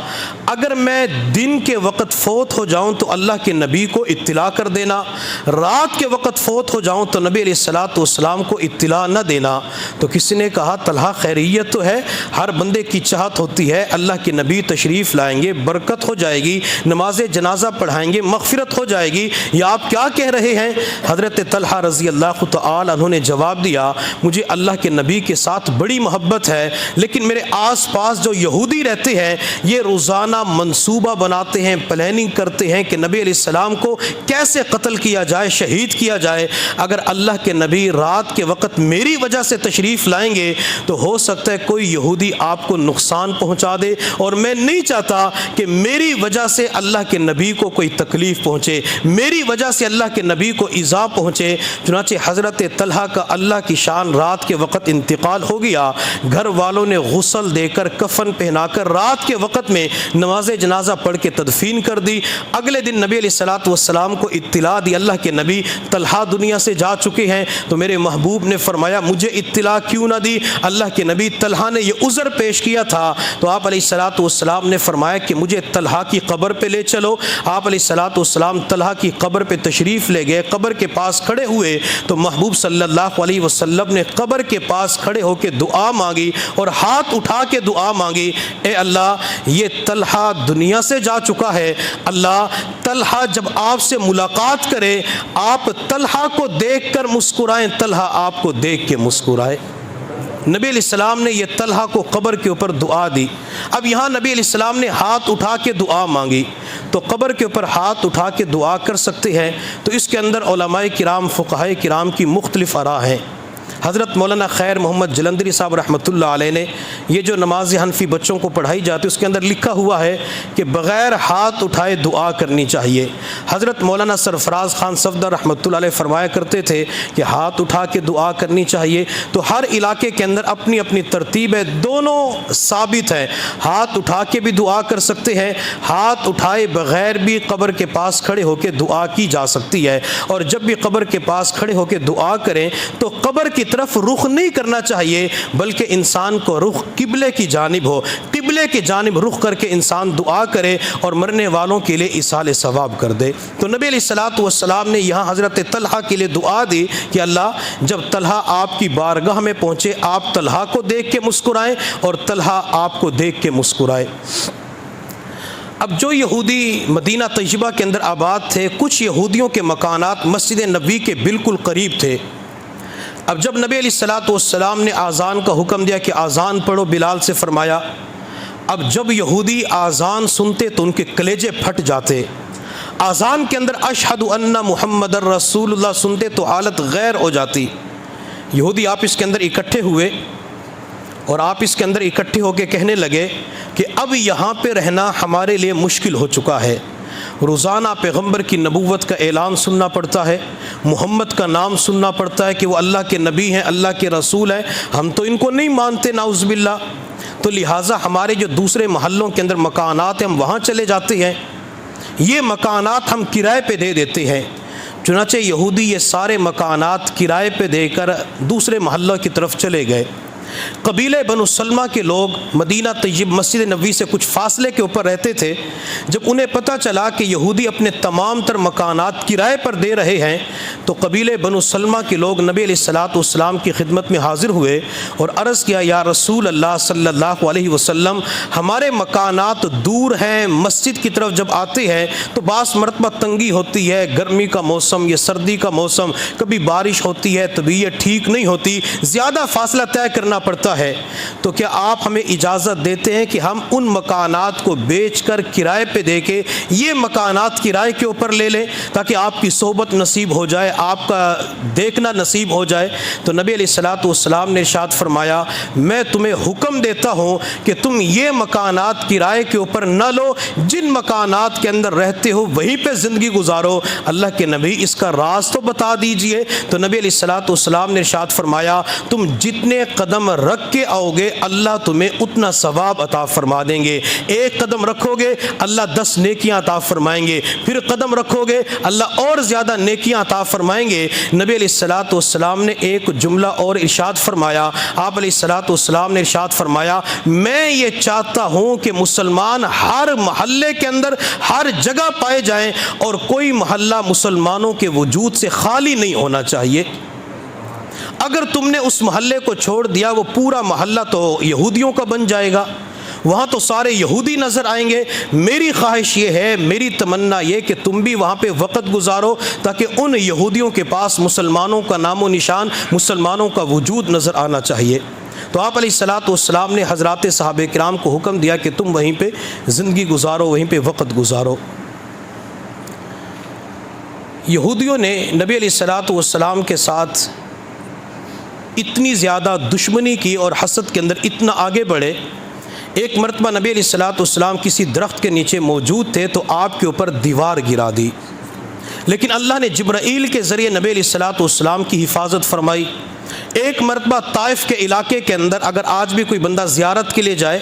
اگر میں دن کے وقت فوت ہو جاؤں تو اللہ کے نبی کو اطلاع کر دینا، رات کے وقت فوت ہو جاؤں تو نبی علیہ الصلوۃ والسلام کو اطلاع نہ دینا۔ تو کسی نے کہا، طلحہ خیریت تو ہے، ہر بندے کی چاہت ہوتی ہے اللہ کے نبی تشریف لائیں گے، برکت ہو جائے گی، نماز جنازہ پڑھائیں گے، مغفرت ہو جائے گی، یا آپ کیا کہہ رہے ہیں؟ حضرت طلحہ رضی اللہ تعالی عنہ نے جواب دیا، مجھے اللہ کے نبی کے ساتھ بڑی محبت ہے، لیکن میرے آس پاس جو یہودی رہتے ہیں یہ روزانہ منصوبہ بناتے ہیں، پلاننگ کرتے ہیں کہ نبی علیہ السلام کو کیسے قتل کیا جائے، شہید کیا جائے۔ اگر اللہ کے نبی رات کے وقت میری وجہ سے تشریف لائیں گے تو ہو سکتا ہے کوئی یہودی آپ کو نقصان پہنچا دے، اور میں نہیں چاہتا کہ میری وجہ سے اللہ کے نبی کو کوئی تکلیف پہنچے، میری وجہ سے اللہ کے نبی کو ایذا پہنچے۔ چنانچہ حضرت طلحہ کا اللہ کی شان رات کے وقت انتقال ہو گیا۔ گھر والوں نے غسل دے کر، کفن پہنا کر، رات کے وقت میں نماز جنازہ پڑھ کے تدفین کر دی۔ اگلے دن نبی علیہ الصلوۃ والسلام کو اطلاع دی، اللہ کے نبی طلحہ دنیا سے جا چکے ہیں۔ تو میرے محبوب نے فرمایا، مجھے اطلاع کیوں نہ دی؟ اللہ کے نبی طلحہ نے یہ عذر پیش کیا تھا، تو آپ علیہ الصلوۃ والسلام نے فرمایا کہ مجھے طلحہ کی قبر پہ لے چلو۔ آپ علیہ الصلوۃ والسلام طلحہ کی قبر پہ تشریف لے گئے۔ قبر کے پاس کھڑے ہوئے تو محبوب صلی اللہ علیہ وسلم نے قبر کے پاس کھڑے ہو کے دعا مانگی اور ہاتھ اٹھا کے دعا مانگی، اے اللہ یہ طلحہ دنیا سے جا چکا ہے، اللہ طلحہ جب آپ سے ملاقات کرے آپ طلحہ کو دیکھ کر مسکرائیں، طلحہ آپ کو دیکھ کے مسکرائے۔ نبی علیہ السلام نے یہ طلحہ کو قبر کے اوپر دعا دی۔ اب یہاں نبی علیہ السلام نے ہاتھ اٹھا کے دعا مانگی، تو قبر کے اوپر ہاتھ اٹھا کے دعا کر سکتے ہیں؟ تو اس کے اندر علماء کرام، فقہاء کرام کی مختلف آراء ہیں۔ حضرت مولانا خیر محمد جلندری صاحب رحمۃ اللہ علیہ نے یہ جو نماز حنفی بچوں کو پڑھائی جاتی ہے اس کے اندر لکھا ہوا ہے کہ بغیر ہاتھ اٹھائے دعا کرنی چاہیے۔ حضرت مولانا سرفراز خان صفدر رحمۃ اللہ علیہ فرمایا کرتے تھے کہ ہاتھ اٹھا کے دعا کرنی چاہیے۔ تو ہر علاقے کے اندر اپنی اپنی ترتیب ہے، دونوں ثابت ہے، ہاتھ اٹھا کے بھی دعا کر سکتے ہیں، ہاتھ اٹھائے بغیر بھی قبر کے پاس کھڑے ہو کے دعا کی جا سکتی ہے۔ اور جب بھی قبر کے پاس کھڑے ہو کے دعا کریں تو قبر کی طرف رخ نہیں کرنا چاہیے، بلکہ انسان کو رخ قبلے کی جانب ہو، قبلے کی جانب رخ کر کے انسان دعا کرے اور مرنے والوں کے لیے ایصال ثواب کر دے۔ تو نبی علیہ الصلوۃ والسلام نے یہاں حضرت طلحہ کے لیے دعا دی کہ اللہ جب طلحہ آپ کی بارگاہ میں پہنچے آپ طلحہ کو دیکھ کے مسکرائیں اور طلحہ آپ کو دیکھ کے مسکرائے۔ اب جو یہودی مدینہ طیبہ کے اندر آباد تھے، کچھ یہودیوں کے مکانات مسجد نبوی کے بالکل قریب تھے۔ اب جب نبی علیہ الصلوۃ والسلام نے آذان کا حکم دیا کہ آذان پڑھو، بلال سے فرمایا، اب جب یہودی آذان سنتے تو ان کے کلیجے پھٹ جاتے۔ آذان کے اندر اشہد ان محمد رسول اللہ سنتے تو حالت غیر ہو جاتی۔ یہودی آپ اس کے اندر اکٹھے ہوئے اور آپ اس کے اندر اکٹھے ہو کے کہنے لگے کہ اب یہاں پہ رہنا ہمارے لیے مشکل ہو چکا ہے، روزانہ پیغمبر کی نبوت کا اعلان سننا پڑتا ہے، محمد کا نام سننا پڑتا ہے کہ وہ اللہ کے نبی ہیں، اللہ کے رسول ہیں، ہم تو ان کو نہیں مانتے نعوذ باللہ، تو لہٰذا ہمارے جو دوسرے محلوں کے اندر مکانات ہیں ہم وہاں چلے جاتے ہیں، یہ مکانات ہم کرائے پہ دے دیتے ہیں۔ چنانچہ یہودی یہ سارے مکانات کرائے پہ دے کر دوسرے محلوں کی طرف چلے گئے۔ قبیلے بنو سلمہ کے لوگ مدینہ طیب مسجد نبوی سے کچھ فاصلے کے اوپر رہتے تھے۔ جب انہیں پتہ چلا کہ یہودی اپنے تمام تر مکانات کرائے پر دے رہے ہیں تو قبیلے بنو سلمہ کے لوگ نبی علیہ الصلوۃ والسلام کی خدمت میں حاضر ہوئے اور عرض کیا، یا رسول اللہ صلی اللہ علیہ وسلم، ہمارے مکانات دور ہیں، مسجد کی طرف جب آتے ہیں تو بعض مرتبہ تنگی ہوتی ہے، گرمی کا موسم یا سردی کا موسم، کبھی بارش ہوتی ہے، طبیعت ٹھیک نہیں ہوتی، زیادہ فاصلہ طے کرنا پڑتا ہے، تو کیا آپ ہمیں اجازت دیتے ہیں کہ ہم ان مکانات کو بیچ کر کرائے پہ دے کے یہ مکانات کرائے کے اوپر لے لیں تاکہ آپ کی صحبت نصیب ہو جائے، آپ کا دیکھنا نصیب ہو جائے؟ تو نبی علیہ الصلوۃ والسلام نے ارشاد فرمایا، میں تمہیں حکم دیتا ہوں کہ تم یہ مکانات کرائے کے اوپر نہ لو، جن مکانات کے اندر رہتے ہو وہیں پہ زندگی گزارو۔ اللہ کے نبی اس کا راز تو بتا دیجئے۔ تو نبی علیہ الصلوۃ والسلام نے ارشاد فرمایا، تم جتنے قدم قدم رکھ کے آؤ گے اللہ تمہیں اتنا ثواب عطا فرما دیں گے. ایک قدم رکھو گے اللہ 10 نیکیاں عطا فرمائیں گے. پھر قدم رکھو گے اللہ اور زیادہ نیکیاں عطا فرمائیں گے. نبی علیہ الصلوۃ والسلام نے ایک جملہ اور ارشاد فرمایا. آپ علیہ الصلوۃ والسلام نے ارشاد فرمایا میں یہ چاہتا ہوں کہ مسلمان ہر محلے کے اندر ہر جگہ پائے جائیں اور کوئی محلہ مسلمانوں کے وجود سے خالی نہیں ہونا چاہیے. اگر تم نے اس محلے کو چھوڑ دیا وہ پورا محلہ تو یہودیوں کا بن جائے گا, وہاں تو سارے یہودی نظر آئیں گے. میری خواہش یہ ہے, میری تمنا یہ کہ تم بھی وہاں پہ وقت گزارو تاکہ ان یہودیوں کے پاس مسلمانوں کا نام و نشان, مسلمانوں کا وجود نظر آنا چاہیے. تو آپ علیہ الصلوۃ والسلام نے حضرات صحابہ کرام کو حکم دیا کہ تم وہیں پہ زندگی گزارو, وہیں پہ وقت گزارو. یہودیوں نے نبی علیہ الصلوۃ والسلام کے ساتھ اتنی زیادہ دشمنی کی اور حسد کے اندر اتنا آگے بڑھے. ایک مرتبہ نبی علیہ الصلوۃ والسلام کسی درخت کے نیچے موجود تھے تو آپ کے اوپر دیوار گرا دی, لیکن اللہ نے جبرائیل کے ذریعے نبی علیہ الصلوۃ والسلام کی حفاظت فرمائی. ایک مرتبہ طائف کے علاقے کے اندر اگر آج بھی کوئی بندہ زیارت کے لیے جائے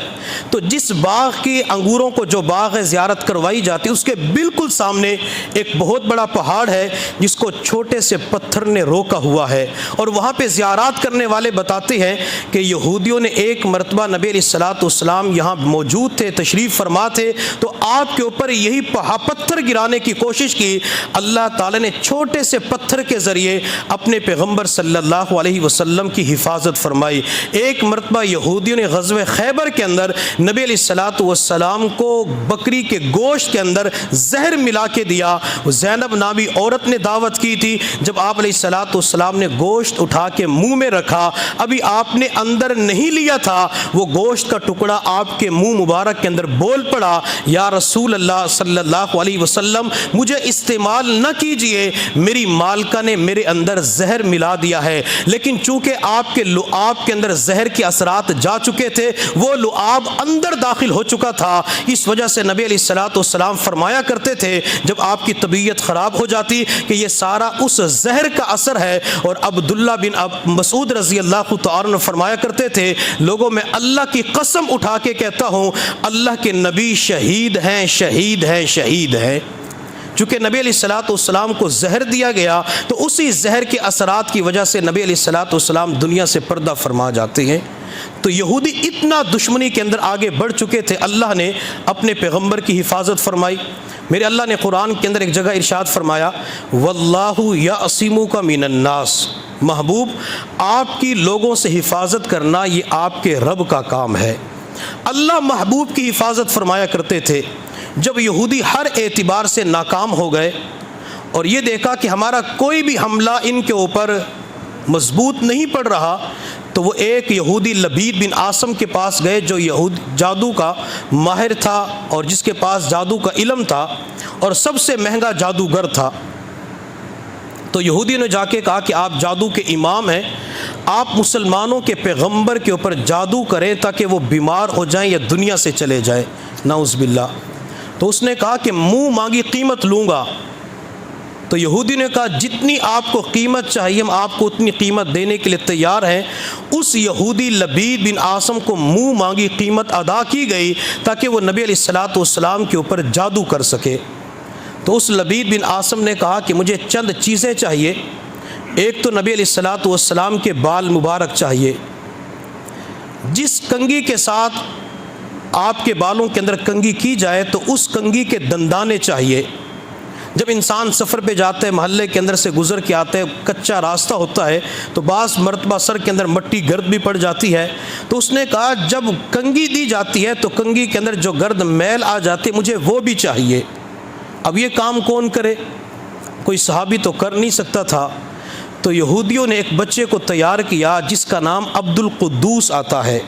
تو جس باغ کی انگوروں کو جو باغ ہے زیارت کروائی جاتی اس کے بالکل سامنے ایک بہت بڑا پہاڑ ہے جس کو چھوٹے سے پتھر نے روکا ہوا ہے, اور وہاں پہ زیارات کرنے والے بتاتے ہیں کہ یہودیوں نے ایک مرتبہ نبی علیہ الصلوۃ والسلام یہاں موجود تھے, تشریف فرما تھے, تو آپ کے اوپر یہی پتھر گرانے کی کوشش کی. اللہ تعالیٰ نے چھوٹے سے پتھر کے ذریعے اپنے پیغمبر صلی اللہ علیہ وسلم کی حفاظت فرمائی. ایک مرتبہ یہودیوں نے غزوہ خیبر کے اندر نبی علیہ الصلوۃ والسلام کو بکری کے گوشت کے اندر زہر ملا کے دیا. زینب نامی عورت نے دعوت کی تھی. جب آپ علیہ الصلوۃ والسلام نے گوشت اٹھا کے منہ میں رکھا, ابھی آپ نے اندر نہیں لیا تھا, وہ گوشت کا ٹکڑا آپ کے منہ مبارک کے اندر بول پڑا, یا رسول اللہ صلی اللہ علیہ وسلم مجھے استعمال نہ کیجئے, میری مالکہ نے میرے اندر زہر ملا دیا ہے. لیکن چونکہ آپ کے لعاب کے اندر زہر کے اثرات جا چکے تھے, وہ لعاب اندر داخل ہو چکا تھا. اس وجہ سے نبی علیہ الصلوۃ والسلام فرمایا کرتے تھے جب آپ کی طبیعت خراب ہو جاتی کہ یہ سارا اس زہر کا اثر ہے. اور عبداللہ بن مسعود رضی اللہ تعالیٰ عنہ فرمایا کرتے تھے لوگوں میں اللہ کی قسم اٹھا کے کہتا ہوں اللہ کے نبی شہید ہیں, شہید ہیں, شہید ہیں. چونکہ نبی علیہ الصلوۃ والسلام کو زہر دیا گیا تو اسی زہر کے اثرات کی وجہ سے نبی علیہ الصلوۃ والسلام دنیا سے پردہ فرما جاتے ہیں. تو یہودی اتنا دشمنی کے اندر آگے بڑھ چکے تھے, اللہ نے اپنے پیغمبر کی حفاظت فرمائی. میرے اللہ نے قرآن کے اندر ایک جگہ ارشاد فرمایا واللہ یعصمک من الناس, محبوب آپ کی لوگوں سے حفاظت کرنا یہ آپ کے رب کا کام ہے. اللہ محبوب کی حفاظت فرمایا کرتے تھے. جب یہودی ہر اعتبار سے ناکام ہو گئے اور یہ دیکھا کہ ہمارا کوئی بھی حملہ ان کے اوپر مضبوط نہیں پڑ رہا, تو وہ ایک یہودی لبید بن عاصم کے پاس گئے جو جادو کا ماہر تھا اور جس کے پاس جادو کا علم تھا اور سب سے مہنگا جادوگر تھا. تو یہودی نے جا کے کہا کہ آپ جادو کے امام ہیں, آپ مسلمانوں کے پیغمبر کے اوپر جادو کریں تاکہ وہ بیمار ہو جائیں یا دنیا سے چلے جائیں, نعوذ باللہ. تو اس نے کہا کہ منہ مانگی قیمت لوں گا. تو یہودی نے کہا جتنی آپ کو قیمت چاہیے ہم آپ کو اتنی قیمت دینے کے لیے تیار ہیں. اس یہودی لبید بن عاصم کو منہ مانگی قیمت ادا کی گئی تاکہ وہ نبی علیہ الصلوۃ والسلام کے اوپر جادو کر سکے. تو اس لبید بن عاصم نے کہا کہ مجھے چند چیزیں چاہیے. ایک تو نبی علیہ الصلوۃ والسلام کے بال مبارک چاہیے. جس کنگھی کے ساتھ آپ کے بالوں کے اندر کنگھی کی جائے تو اس کنگھی کے دندانے چاہیے. جب انسان سفر پہ جاتا ہے, محلے کے اندر سے گزر کے آتا ہے, کچا راستہ ہوتا ہے تو بعض مرتبہ سر کے اندر مٹی گرد بھی پڑ جاتی ہے. تو اس نے کہا جب کنگھی دی جاتی ہے تو کنگھی کے اندر جو گرد میل آ جاتی ہے مجھے وہ بھی چاہیے. اب یہ کام کون کرے؟ کوئی صحابی تو کر نہیں سکتا تھا. تو یہودیوں نے ایک بچے کو تیار کیا جس کا نام عبد القدوس آتا ہے.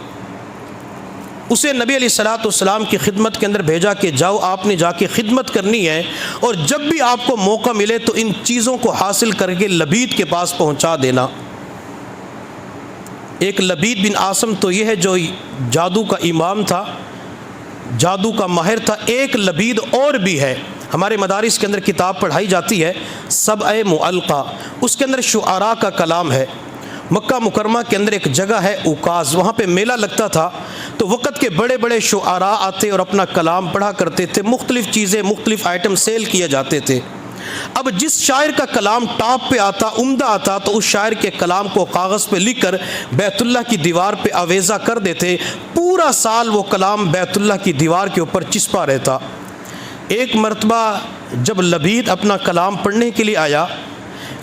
اسے نبی علیہ الصلوۃ والسلام کی خدمت کے اندر بھیجا کہ جاؤ آپ نے جا کے خدمت کرنی ہے اور جب بھی آپ کو موقع ملے تو ان چیزوں کو حاصل کر کے لبید کے پاس پہنچا دینا. ایک لبید بن عاصم تو یہ ہے جو جادو کا امام تھا, جادو کا ماہر تھا. ایک لبید اور بھی ہے, ہمارے مدارس کے اندر کتاب پڑھائی جاتی ہے سبع معلقہ, اس کے اندر شعراء کا کلام ہے. مکہ مکرمہ کے اندر ایک جگہ ہے اوکاز، وہاں پہ میلہ لگتا تھا، تو وقت کے بڑے بڑے شعراء آتے اور اپنا کلام پڑھا کرتے تھے، مختلف چیزیں مختلف آئٹم سیل کیے جاتے تھے۔ اب جس شاعر کا کلام ٹاپ پہ آتا، عمدہ آتا، تو اس شاعر کے کلام کو کاغذ پہ لکھ کر بیت اللہ کی دیوار پہ آویزہ کر دیتے، پورا سال وہ کلام بیت اللہ کی دیوار کے اوپر چسپا رہتا۔ ایک مرتبہ جب لبید اپنا کلام پڑھنے کے لیے آیا،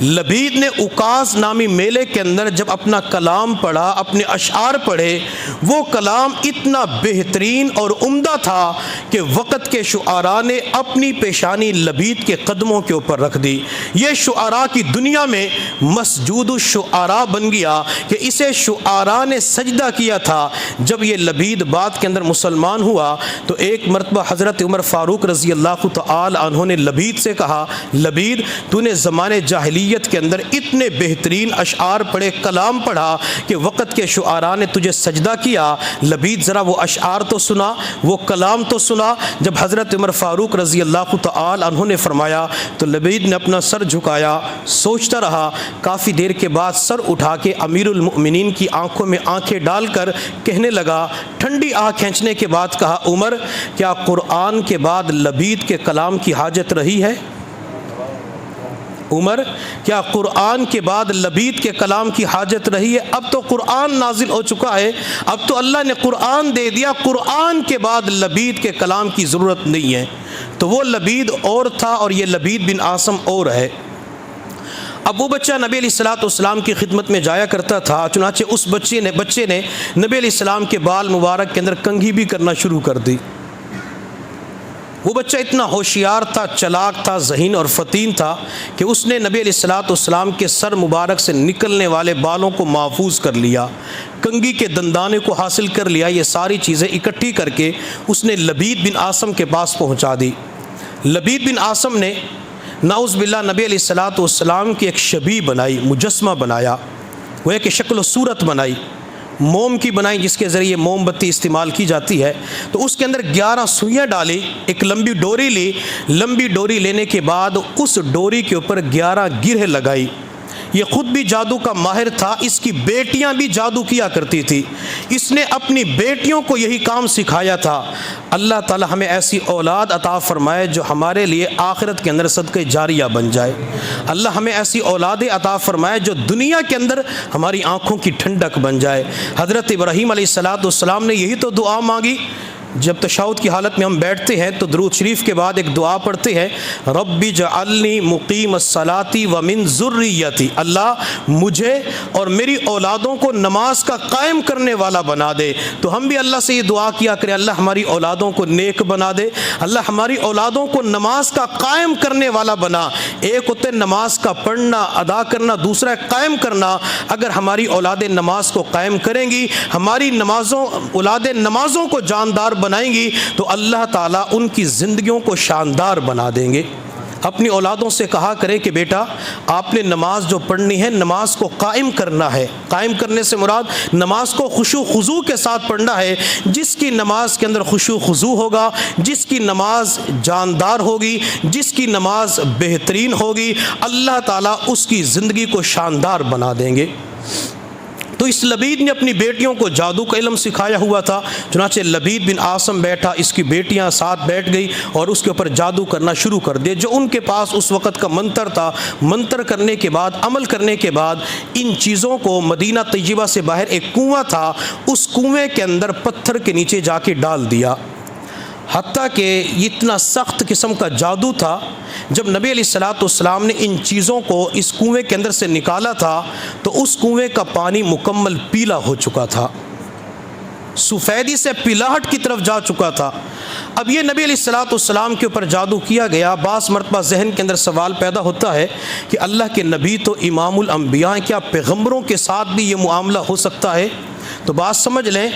لبید نے اوکاز نامی میلے کے اندر جب اپنا کلام پڑھا، اپنے اشعار پڑھے، وہ کلام اتنا بہترین اور عمدہ تھا کہ وقت کے شعراء نے اپنی پیشانی لبید کے قدموں کے اوپر رکھ دی۔ یہ شعراء کی دنیا میں مسجود الشعراء بن گیا کہ اسے شعراء نے سجدہ کیا تھا۔ جب یہ لبید بعد کے اندر مسلمان ہوا تو ایک مرتبہ حضرت عمر فاروق رضی اللہ تعالی عنہ نے لبید سے کہا، لبید تو نے زمانے جاہلیت کے اندر اتنے بہترین اشعار پڑھے، کلام پڑھا کہ وقت کے شعراء نے تجھے سجدہ کیا، لبید ذرا وہ اشعار تو سنا، وہ کلام تو سنا۔ جب حضرت عمر فاروق رضی اللہ تعالی عنہ نے فرمایا تو لبید نے اپنا سر جھکایا، سوچتا رہا، کافی دیر کے بعد سر اٹھا کے امیر المؤمنین کی آنکھوں میں آنکھیں ڈال کر کہنے لگا، ٹھنڈی آہ کھینچنے کے بعد کہا، عمر کیا قرآن کے بعد لبید کے کلام کی حاجت رہی ہے؟ عمر کیا قرآن کے بعد لبید کے کلام کی حاجت رہی ہے؟ اب تو قرآن نازل ہو چکا ہے، اب تو اللہ نے قرآن دے دیا، قرآن کے بعد لبید کے کلام کی ضرورت نہیں ہے۔ تو وہ لبید اور تھا اور یہ لبید بن عاصم اور ہے۔ اب وہ بچہ نبی علیہ السلام کی خدمت میں جایا کرتا تھا، چنانچہ اس بچے نے نبی علیہ السلام کے بال مبارک کے اندر کنگھی بھی کرنا شروع کر دی۔ وہ بچہ اتنا ہوشیار تھا، چلاک تھا، ذہین اور فتین تھا کہ اس نے نبی علیہ السلام کے سر مبارک سے نکلنے والے بالوں کو محفوظ کر لیا، کنگھی کے دندانے کو حاصل کر لیا۔ یہ ساری چیزیں اکٹھی کر کے اس نے لبید بن عاصم کے پاس پہنچا دی۔ لبید بن عاصم نے نعوذ باللہ نبی علیہ السلام کی ایک شبیہ بنائی، مجسمہ بنایا، وہ ایک شکل و صورت بنائی، موم کی بنائی جس کے ذریعے موم بتی استعمال کی جاتی ہے۔ تو اس کے اندر 11 سوئیاں ڈالی، ایک لمبی ڈوری لی، لمبی ڈوری لینے کے بعد اس ڈوری کے اوپر 11 گرہ لگائی۔ یہ خود بھی جادو کا ماہر تھا، اس کی بیٹیاں بھی جادو کیا کرتی تھی، اس نے اپنی بیٹیوں کو یہی کام سکھایا تھا۔ اللہ تعالی ہمیں ایسی اولاد عطا فرمائے جو ہمارے لیے آخرت کے اندر صدقہ جاریہ بن جائے۔ اللہ ہمیں ایسی اولادیں عطا فرمائے جو دنیا کے اندر ہماری آنکھوں کی ٹھنڈک بن جائے۔ حضرت ابراہیم علیہ السلام نے یہی تو دعا مانگی۔ جب تشہد کی حالت میں ہم بیٹھتے ہیں تو درود شریف کے بعد ایک دعا پڑھتے ہیں، رب اجعلنی مقیم الصلاۃ ومن ذریتی، اللہ مجھے اور میری اولادوں کو نماز کا قائم کرنے والا بنا دے۔ تو ہم بھی اللہ سے یہ دعا کیا کریں، اللہ ہماری اولادوں کو نیک بنا دے، اللہ ہماری اولادوں کو نماز کا قائم کرنے والا بنا۔ ایک ہوتے نماز کا پڑھنا، ادا کرنا، دوسرا ہے قائم کرنا۔ اگر ہماری اولادیں نماز کو قائم کریں گی، ہماری اولادیں نمازوں کو جاندار بنائیں گی تو اللہ تعالیٰ ان کی زندگیوں کو شاندار بنا دیں گے۔ اپنی اولادوں سے کہا کریں کہ بیٹا آپ نے نماز جو پڑھنی ہے نماز کو قائم کرنا ہے۔ قائم کرنے سے مراد نماز کو خشوع خضوع کے ساتھ پڑھنا ہے۔ جس کی نماز کے اندر خشوع خضوع ہوگا، جس کی نماز جاندار ہوگی، جس کی نماز بہترین ہوگی، اللہ تعالیٰ اس کی زندگی کو شاندار بنا دیں گے۔ تو اس لبید نے اپنی بیٹیوں کو جادو کا علم سکھایا ہوا تھا، چنانچہ لبید بن عاصم بیٹھا، اس کی بیٹیاں ساتھ بیٹھ گئی اور اس کے اوپر جادو کرنا شروع کر دیا۔ جو ان کے پاس اس وقت کا منتر تھا، منتر کرنے کے بعد، عمل کرنے کے بعد ان چیزوں کو مدینہ طیبہ سے باہر ایک کنواں تھا، اس کنویں کے اندر پتھر کے نیچے جا کے ڈال دیا۔ حتیٰ کہ اتنا سخت قسم کا جادو تھا، جب نبی علیہ السلام نے ان چیزوں کو اس کنویں کے اندر سے نکالا تھا تو اس کنویں کا پانی مکمل پیلا ہو چکا تھا، سفیدی سے پیلاہٹ کی طرف جا چکا تھا۔ اب یہ نبی علیہ السلام کے اوپر جادو کیا گیا۔ بعض مرتبہ ذہن کے اندر سوال پیدا ہوتا ہے کہ اللہ کے نبی تو امام الانبیاء ہیں، کیا پیغمبروں کے ساتھ بھی یہ معاملہ ہو سکتا ہے؟ تو بات سمجھ لیں،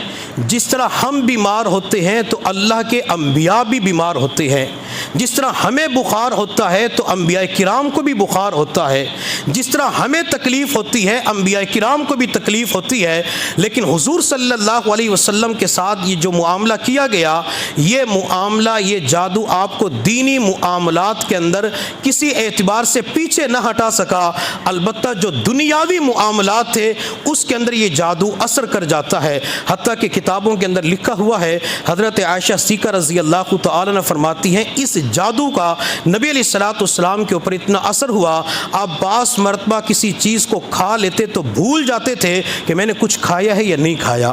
جس طرح ہم بیمار ہوتے ہیں تو اللہ کے انبیاء بھی بیمار ہوتے ہیں، جس طرح ہمیں بخار ہوتا ہے تو انبیاء کرام کو بھی بخار ہوتا ہے، جس طرح ہمیں تکلیف ہوتی ہے انبیاء کرام کو بھی تکلیف ہوتی ہے، لیکن حضور صلی اللہ علیہ وسلم کے ساتھ یہ جو معاملہ کیا گیا، یہ معاملہ، یہ جادو آپ کو دینی معاملات کے اندر کسی اعتبار سے پیچھے نہ ہٹا سکا، البتہ جو دنیاوی معاملات تھے اس کے اندر یہ جادو اثر کر جاتا ہے۔ حتیٰ کہ کتابوں کے اندر لکھا ہوا ہے، حضرت عائشہ صدیقہ رضی اللہ تعالی عنہ فرماتی ہیں اس جادو کا نبی علیہ الصلوۃ والسلام کے اوپر اتنا اثر ہوا، آپ بعض مرتبہ کسی چیز کو کھا لیتے تو بھول جاتے تھے کہ میں نے کچھ کھایا ہے یا نہیں کھایا،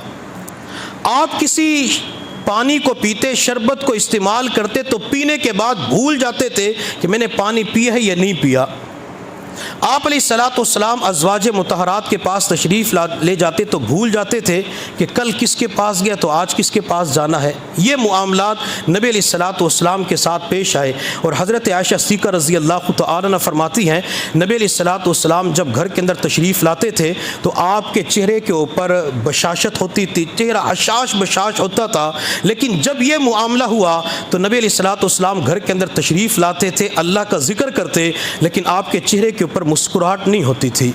آپ کسی پانی کو پیتے، شربت کو استعمال کرتے تو پینے کے بعد بھول جاتے تھے کہ میں نے پانی پیا ہے یا نہیں پیا۔ آپ علیہ الصلوۃ والسلام ازواج مطہرات کے پاس تشریف لے جاتے تو بھول جاتے تھے کہ کل کس کے پاس گیا تو آج کس کے پاس جانا ہے۔ یہ معاملات نبی علیہ الصلوۃ والسلام کے ساتھ پیش آئے، اور حضرت عائشہ صدیقہ رضی اللہ تعالی عنہ فرماتی ہیں نبی علیہ الصلوۃ والسلام جب گھر کے اندر تشریف لاتے تھے تو آپ کے چہرے کے اوپر بشاشت ہوتی تھی، چہرہ حشاش بشاش ہوتا تھا، لیکن جب یہ معاملہ ہوا تو نبی علیہ الصلوۃ والسلام گھر کے اندر تشریف لاتے تھے، اللہ کا ذکر کرتے، لیکن آپ کے چہرے کے اوپر مسکراہٹ نہیں ہوتی تھی۔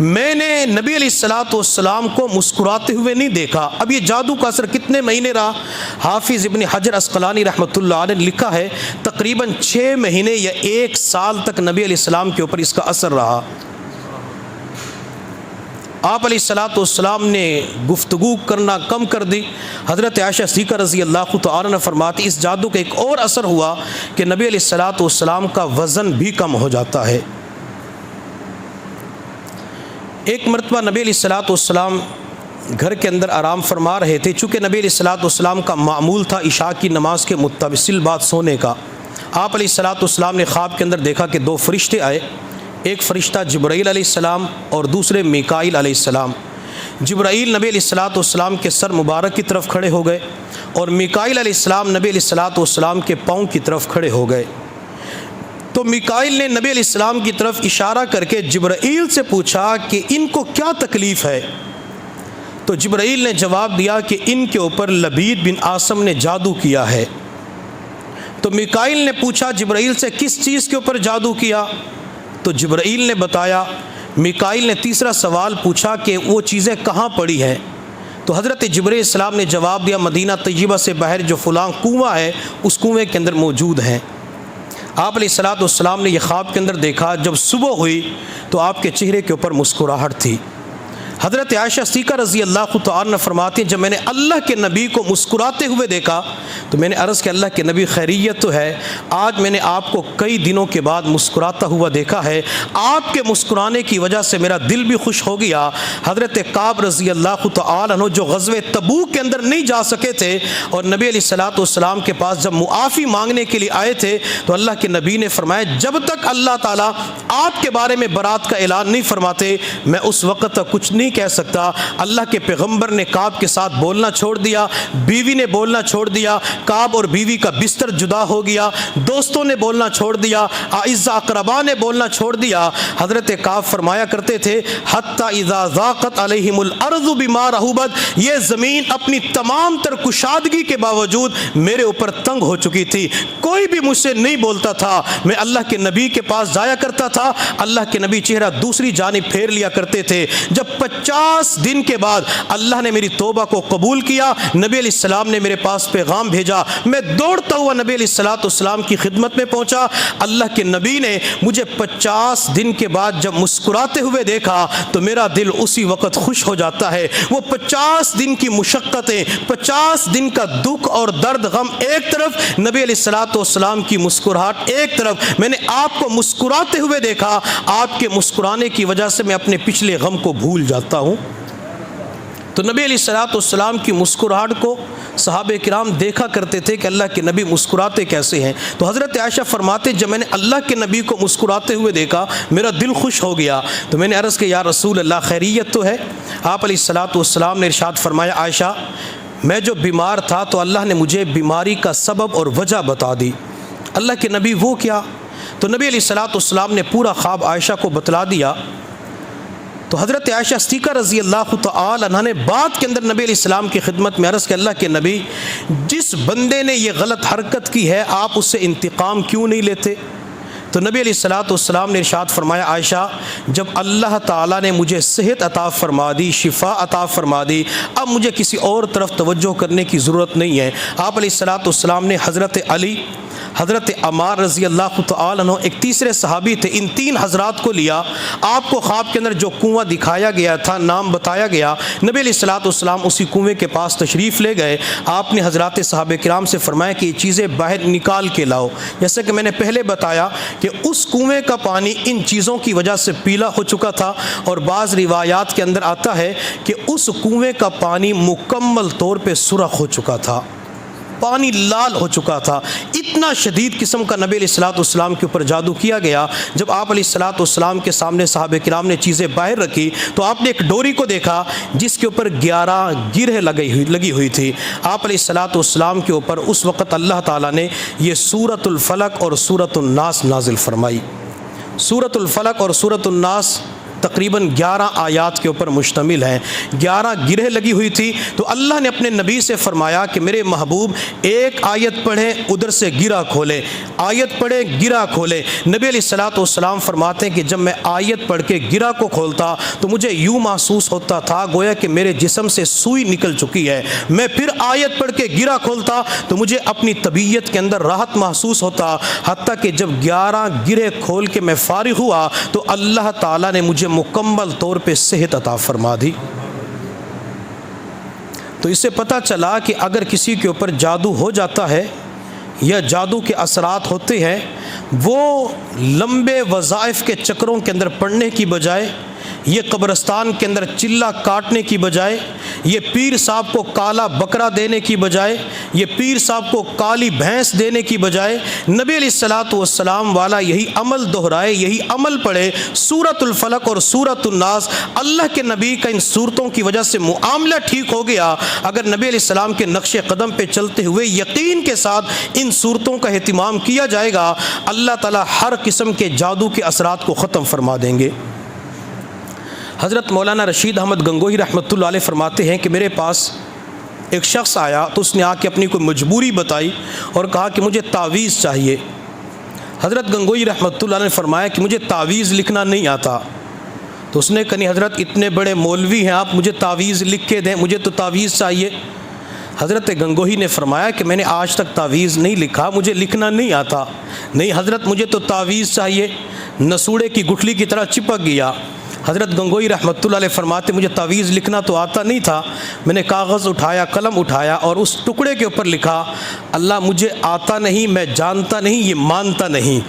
میں نے نبی علیہ الصلوۃ والسلام کو مسکراتے ہوئے نہیں دیکھا۔ اب یہ جادو کا اثر کتنے مہینے رہا؟ حافظ ابن حجر عسقلانی رحمۃ اللہ علیہ نے لکھا ہے تقریباً 6 مہینے یا 1 سال تک نبی علیہ السلام کے اوپر اس کا اثر رہا۔ آپ علیہ الصلوۃ والسلام نے گفتگو کرنا کم کر دی۔ حضرت عائشہ صدیقہ رضی اللہ تعالی عنہ فرماتی اس جادو کا ایک اور اثر ہوا کہ نبی علیہ الصلوۃ والسلام کا وزن بھی کم ہو جاتا ہے۔ ایک مرتبہ نبی علیہ الصلوۃ والسلام گھر کے اندر آرام فرما رہے تھے، چونکہ نبی علیہ الصلوۃ والسلام کا معمول تھا عشاء کی نماز کے متصل بعد سونے کا۔ آپ علیہ الصلوۃ والسلام نے خواب کے اندر دیکھا کہ 2 فرشتے آئے، ایک فرشتہ جبرائیل علیہ السلام اور دوسرے میکائیل علیہ السلام۔ جبرائیل نبی علیہ الصلوۃ والسلام کے سر مبارک کی طرف کھڑے ہو گئے، اور میکائیل علیہ السلام نبی علیہ الصلوۃ والسلام کے پاؤں کی طرف کھڑے ہو گئے۔ تو میکائیل نے نبی علیہ السلام کی طرف اشارہ کر کے جبرائیل سے پوچھا کہ ان کو کیا تکلیف ہے؟ تو جبرائیل نے جواب دیا کہ ان کے اوپر لبید بن عاصم نے جادو کیا ہے۔ تو میکائیل نے پوچھا جبرائیل سے کس چیز کے اوپر جادو کیا؟ تو جبرائیل نے بتایا۔ میکائیل نے تیسرا سوال پوچھا کہ وہ چیزیں کہاں پڑی ہیں؟ تو حضرت جبرائیل السلام نے جواب دیا مدینہ طیبہ سے باہر جو فلاں کنواں ہے اس کنویں کے اندر موجود ہیں۔ آپ علیہ الصلوۃ والسلام نے یہ خواب کے اندر دیکھا، جب صبح ہوئی تو آپ کے چہرے کے اوپر مسکراہٹ تھی۔ حضرت عائشہ صدیقہ رضی اللہ تعالی عنہ فرماتی ہیں جب میں نے اللہ کے نبی کو مسکراتے ہوئے دیکھا تو میں نے عرض کہ اللہ کے نبی خیریت تو ہے؟ آج میں نے آپ کو کئی دنوں کے بعد مسکراتا ہوا دیکھا ہے، آپ کے مسکرانے کی وجہ سے میرا دل بھی خوش ہو گیا۔ حضرت کعب رضی اللہ تعالی عنہ جو غزوہ تبوک کے اندر نہیں جا سکے تھے اور نبی علیہ الصلوۃ والسلام کے پاس جب معافی مانگنے کے لیے آئے تھے تو اللہ کے نبی نے فرمایا جب تک اللہ تعالیٰ آپ کے بارے میں برات کا اعلان نہیں فرماتے میں اس وقت تک کچھ نہیں کہہ سکتا۔ اللہ کے پیغمبر نے کعب کے ساتھ بولنا چھوڑ دیا، بیوی نے بولنا چھوڑ دیا، کعب اور بیوی کا بستر جدا ہو گیا، دوستوں نے بولنا چھوڑ دیا، اعزا اقربا نے بولنا چھوڑ دیا۔ حضرت کعب فرمایا کرتے تھے حتی اذا ضاقت علیہم الارض بما رحبت، یہ زمین اپنی تمام تر کشادگی کے باوجود میرے اوپر تنگ ہو چکی تھی، کوئی بھی مجھ سے نہیں بولتا تھا، میں اللہ کے نبی کے پاس جایا کرتا تھا، اللہ کے نبی چہرہ دوسری جانب پھیر لیا کرتے تھے۔ جب 50 دن کے بعد اللہ نے میری توبہ کو قبول کیا، نبی علیہ السلام نے میرے پاس پیغام بھیجا، میں دوڑتا ہوا نبی علیہ السلام کی خدمت میں پہنچا۔ اللہ کے نبی نے مجھے 50 دن کے بعد جب مسکراتے ہوئے دیکھا تو میرا دل اسی وقت خوش ہو جاتا ہے۔ وہ 50 دن کی مشقتیں، 50 دن کا دکھ اور درد غم ایک طرف، نبی علیہ السلام کی مسکراہٹ ایک طرف، میں نے آپ کو مسکراتے ہوئے دیکھا، آپ کے مسکرانے کی وجہ سے میں اپنے پچھلے غم کو بھول جاتا ہوں۔ تو نبی علیہ السلام کی مسکراہٹ کو صحابہ کرام دیکھا کرتے تھے کہ اللہ کے نبی مسکراتے کیسے ہیں۔ تو حضرت عائشہ فرماتے جب میں نے اللہ کے نبی کو مسکراتے ہوئے دیکھا میرا دل خوش ہو گیا، تو میں نے عرض کہ یا رسول اللہ خیریت تو ہے؟ آپ علیہ السلام نے ارشاد فرمایا عائشہ میں جو بیمار تھا تو اللہ نے مجھے بیماری کا سبب اور وجہ بتا دی۔ اللہ کے نبی وہ کیا؟ تو نبی علیہ السلام نے پورا خواب عائشہ کو بتلا دیا۔ تو حضرت عائشہ صدیقہ رضی اللہ تعالی عنہا نے بات کے اندر نبی علیہ السلام کی خدمت میں عرض کہ اللہ کے نبی، جس بندے نے یہ غلط حرکت کی ہے آپ اس سے انتقام کیوں نہیں لیتے؟ تو نبی علیہ السلام نے ارشاد فرمایا، عائشہ جب اللہ تعالیٰ نے مجھے صحت عطا فرما دی، شفا عطا فرما دی، اب مجھے کسی اور طرف توجہ کرنے کی ضرورت نہیں ہے۔ آپ علیہ السلام نے حضرت علی، حضرت عمار رضی اللہ تعالیٰ عنہ، ایک تیسرے صحابی تھے، ان تین حضرات کو لیا۔ آپ کو خواب کے اندر جو کنواں دکھایا گیا تھا، نام بتایا گیا، نبی علیہ السلام اسی کنویں کے پاس تشریف لے گئے۔ آپ نے حضرات صحابہ کرام سے فرمایا کہ یہ چیزیں باہر نکال کے لاؤ۔ جیسے کہ میں نے پہلے بتایا کہ اس کنویں کا پانی ان چیزوں کی وجہ سے پیلا ہو چکا تھا، اور بعض روایات کے اندر آتا ہے کہ اس کنویں کا پانی مکمل طور پہ سرخ ہو چکا تھا، پانی لال ہو چکا تھا۔ اتنا شدید قسم کا نبی علیہ السلام کے اوپر جادو کیا گیا۔ جب آپ علیہ السلام کے سامنے صحابہ کرام نے چیزیں باہر رکھی تو آپ نے ایک ڈوری کو دیکھا جس کے اوپر 11 گرہیں لگی ہوئی تھی۔ آپ علیہ السلام کے اوپر اس وقت اللہ تعالیٰ نے یہ سورۃ الفلق اور سورۃ الناس نازل فرمائی۔ سورۃ الفلق اور سورۃ الناس تقریباً 11 آیات کے اوپر مشتمل ہیں۔ 11 گرہیں لگی ہوئی تھی، تو اللہ نے اپنے نبی سے فرمایا کہ میرے محبوب ایک آیت پڑھیں، ادھر سے گرہ کھولے، آیت پڑھیں گرہ کھولے۔ نبی علیہ السلام فرماتے ہیں کہ جب میں آیت پڑھ کے گرہ کو کھولتا تو مجھے یوں محسوس ہوتا تھا گویا کہ میرے جسم سے سوئی نکل چکی ہے۔ میں پھر آیت پڑھ کے گرہ کھولتا تو مجھے اپنی طبیعت کے اندر راحت محسوس ہوتا، حتیٰ کہ جب 11 گرہیں کھول کے میں فارغ ہوا تو اللہ تعالیٰ نے مجھے مکمل طور پہ صحت عطا فرما دی۔ تو اس سے پتہ چلا کہ اگر کسی کے اوپر جادو ہو جاتا ہے یا جادو کے اثرات ہوتے ہیں، وہ لمبے وظائف کے چکروں کے اندر پڑنے کی بجائے، یہ قبرستان کے اندر چلہ کاٹنے کی بجائے، یہ پیر صاحب کو کالا بکرا دینے کی بجائے، یہ پیر صاحب کو کالی بھینس دینے کی بجائے، نبی علیہ السلام والا یہی عمل دہرائے، یہی عمل پڑھے، سورۃ الفلق اور سورۃ الناس۔ اللہ کے نبی کا ان صورتوں کی وجہ سے معاملہ ٹھیک ہو گیا۔ اگر نبی علیہ السلام کے نقش قدم پہ چلتے ہوئے یقین کے ساتھ ان صورتوں کا اہتمام کیا جائے گا، اللہ تعالیٰ ہر قسم کے جادو کے اثرات کو ختم فرما دیں گے۔ حضرت مولانا رشید احمد گنگوہی رحمۃ اللہ علیہ فرماتے ہیں کہ میرے پاس ایک شخص آیا تو اس نے آ کے اپنی کوئی مجبوری بتائی اور کہا کہ مجھے تعویذ چاہیے۔ حضرت گنگوہی رحمۃ اللہ علیہ نے فرمایا کہ مجھے تعویذ لکھنا نہیں آتا۔ تو اس نے کہا حضرت اتنے بڑے مولوی ہیں آپ مجھے تعویذ لکھ کے دیں، مجھے تو تعویذ چاہیے۔ حضرت گنگوہی نے فرمایا کہ میں نے آج تک تعویذ نہیں لکھا، مجھے لکھنا نہیں آتا۔ نہیں حضرت مجھے تو تعویذ چاہیے۔ نسوڑے کی گٹھلی کی طرح چپک گیا۔ حضرت گنگوہی رحمۃ اللہ علیہ فرماتے مجھے تعویذ لکھنا تو آتا نہیں تھا، میں نے کاغذ اٹھایا، قلم اٹھایا اور اس ٹکڑے کے اوپر لکھا، اللہ مجھے آتا نہیں، میں جانتا نہیں، یہ مانتا نہیں۔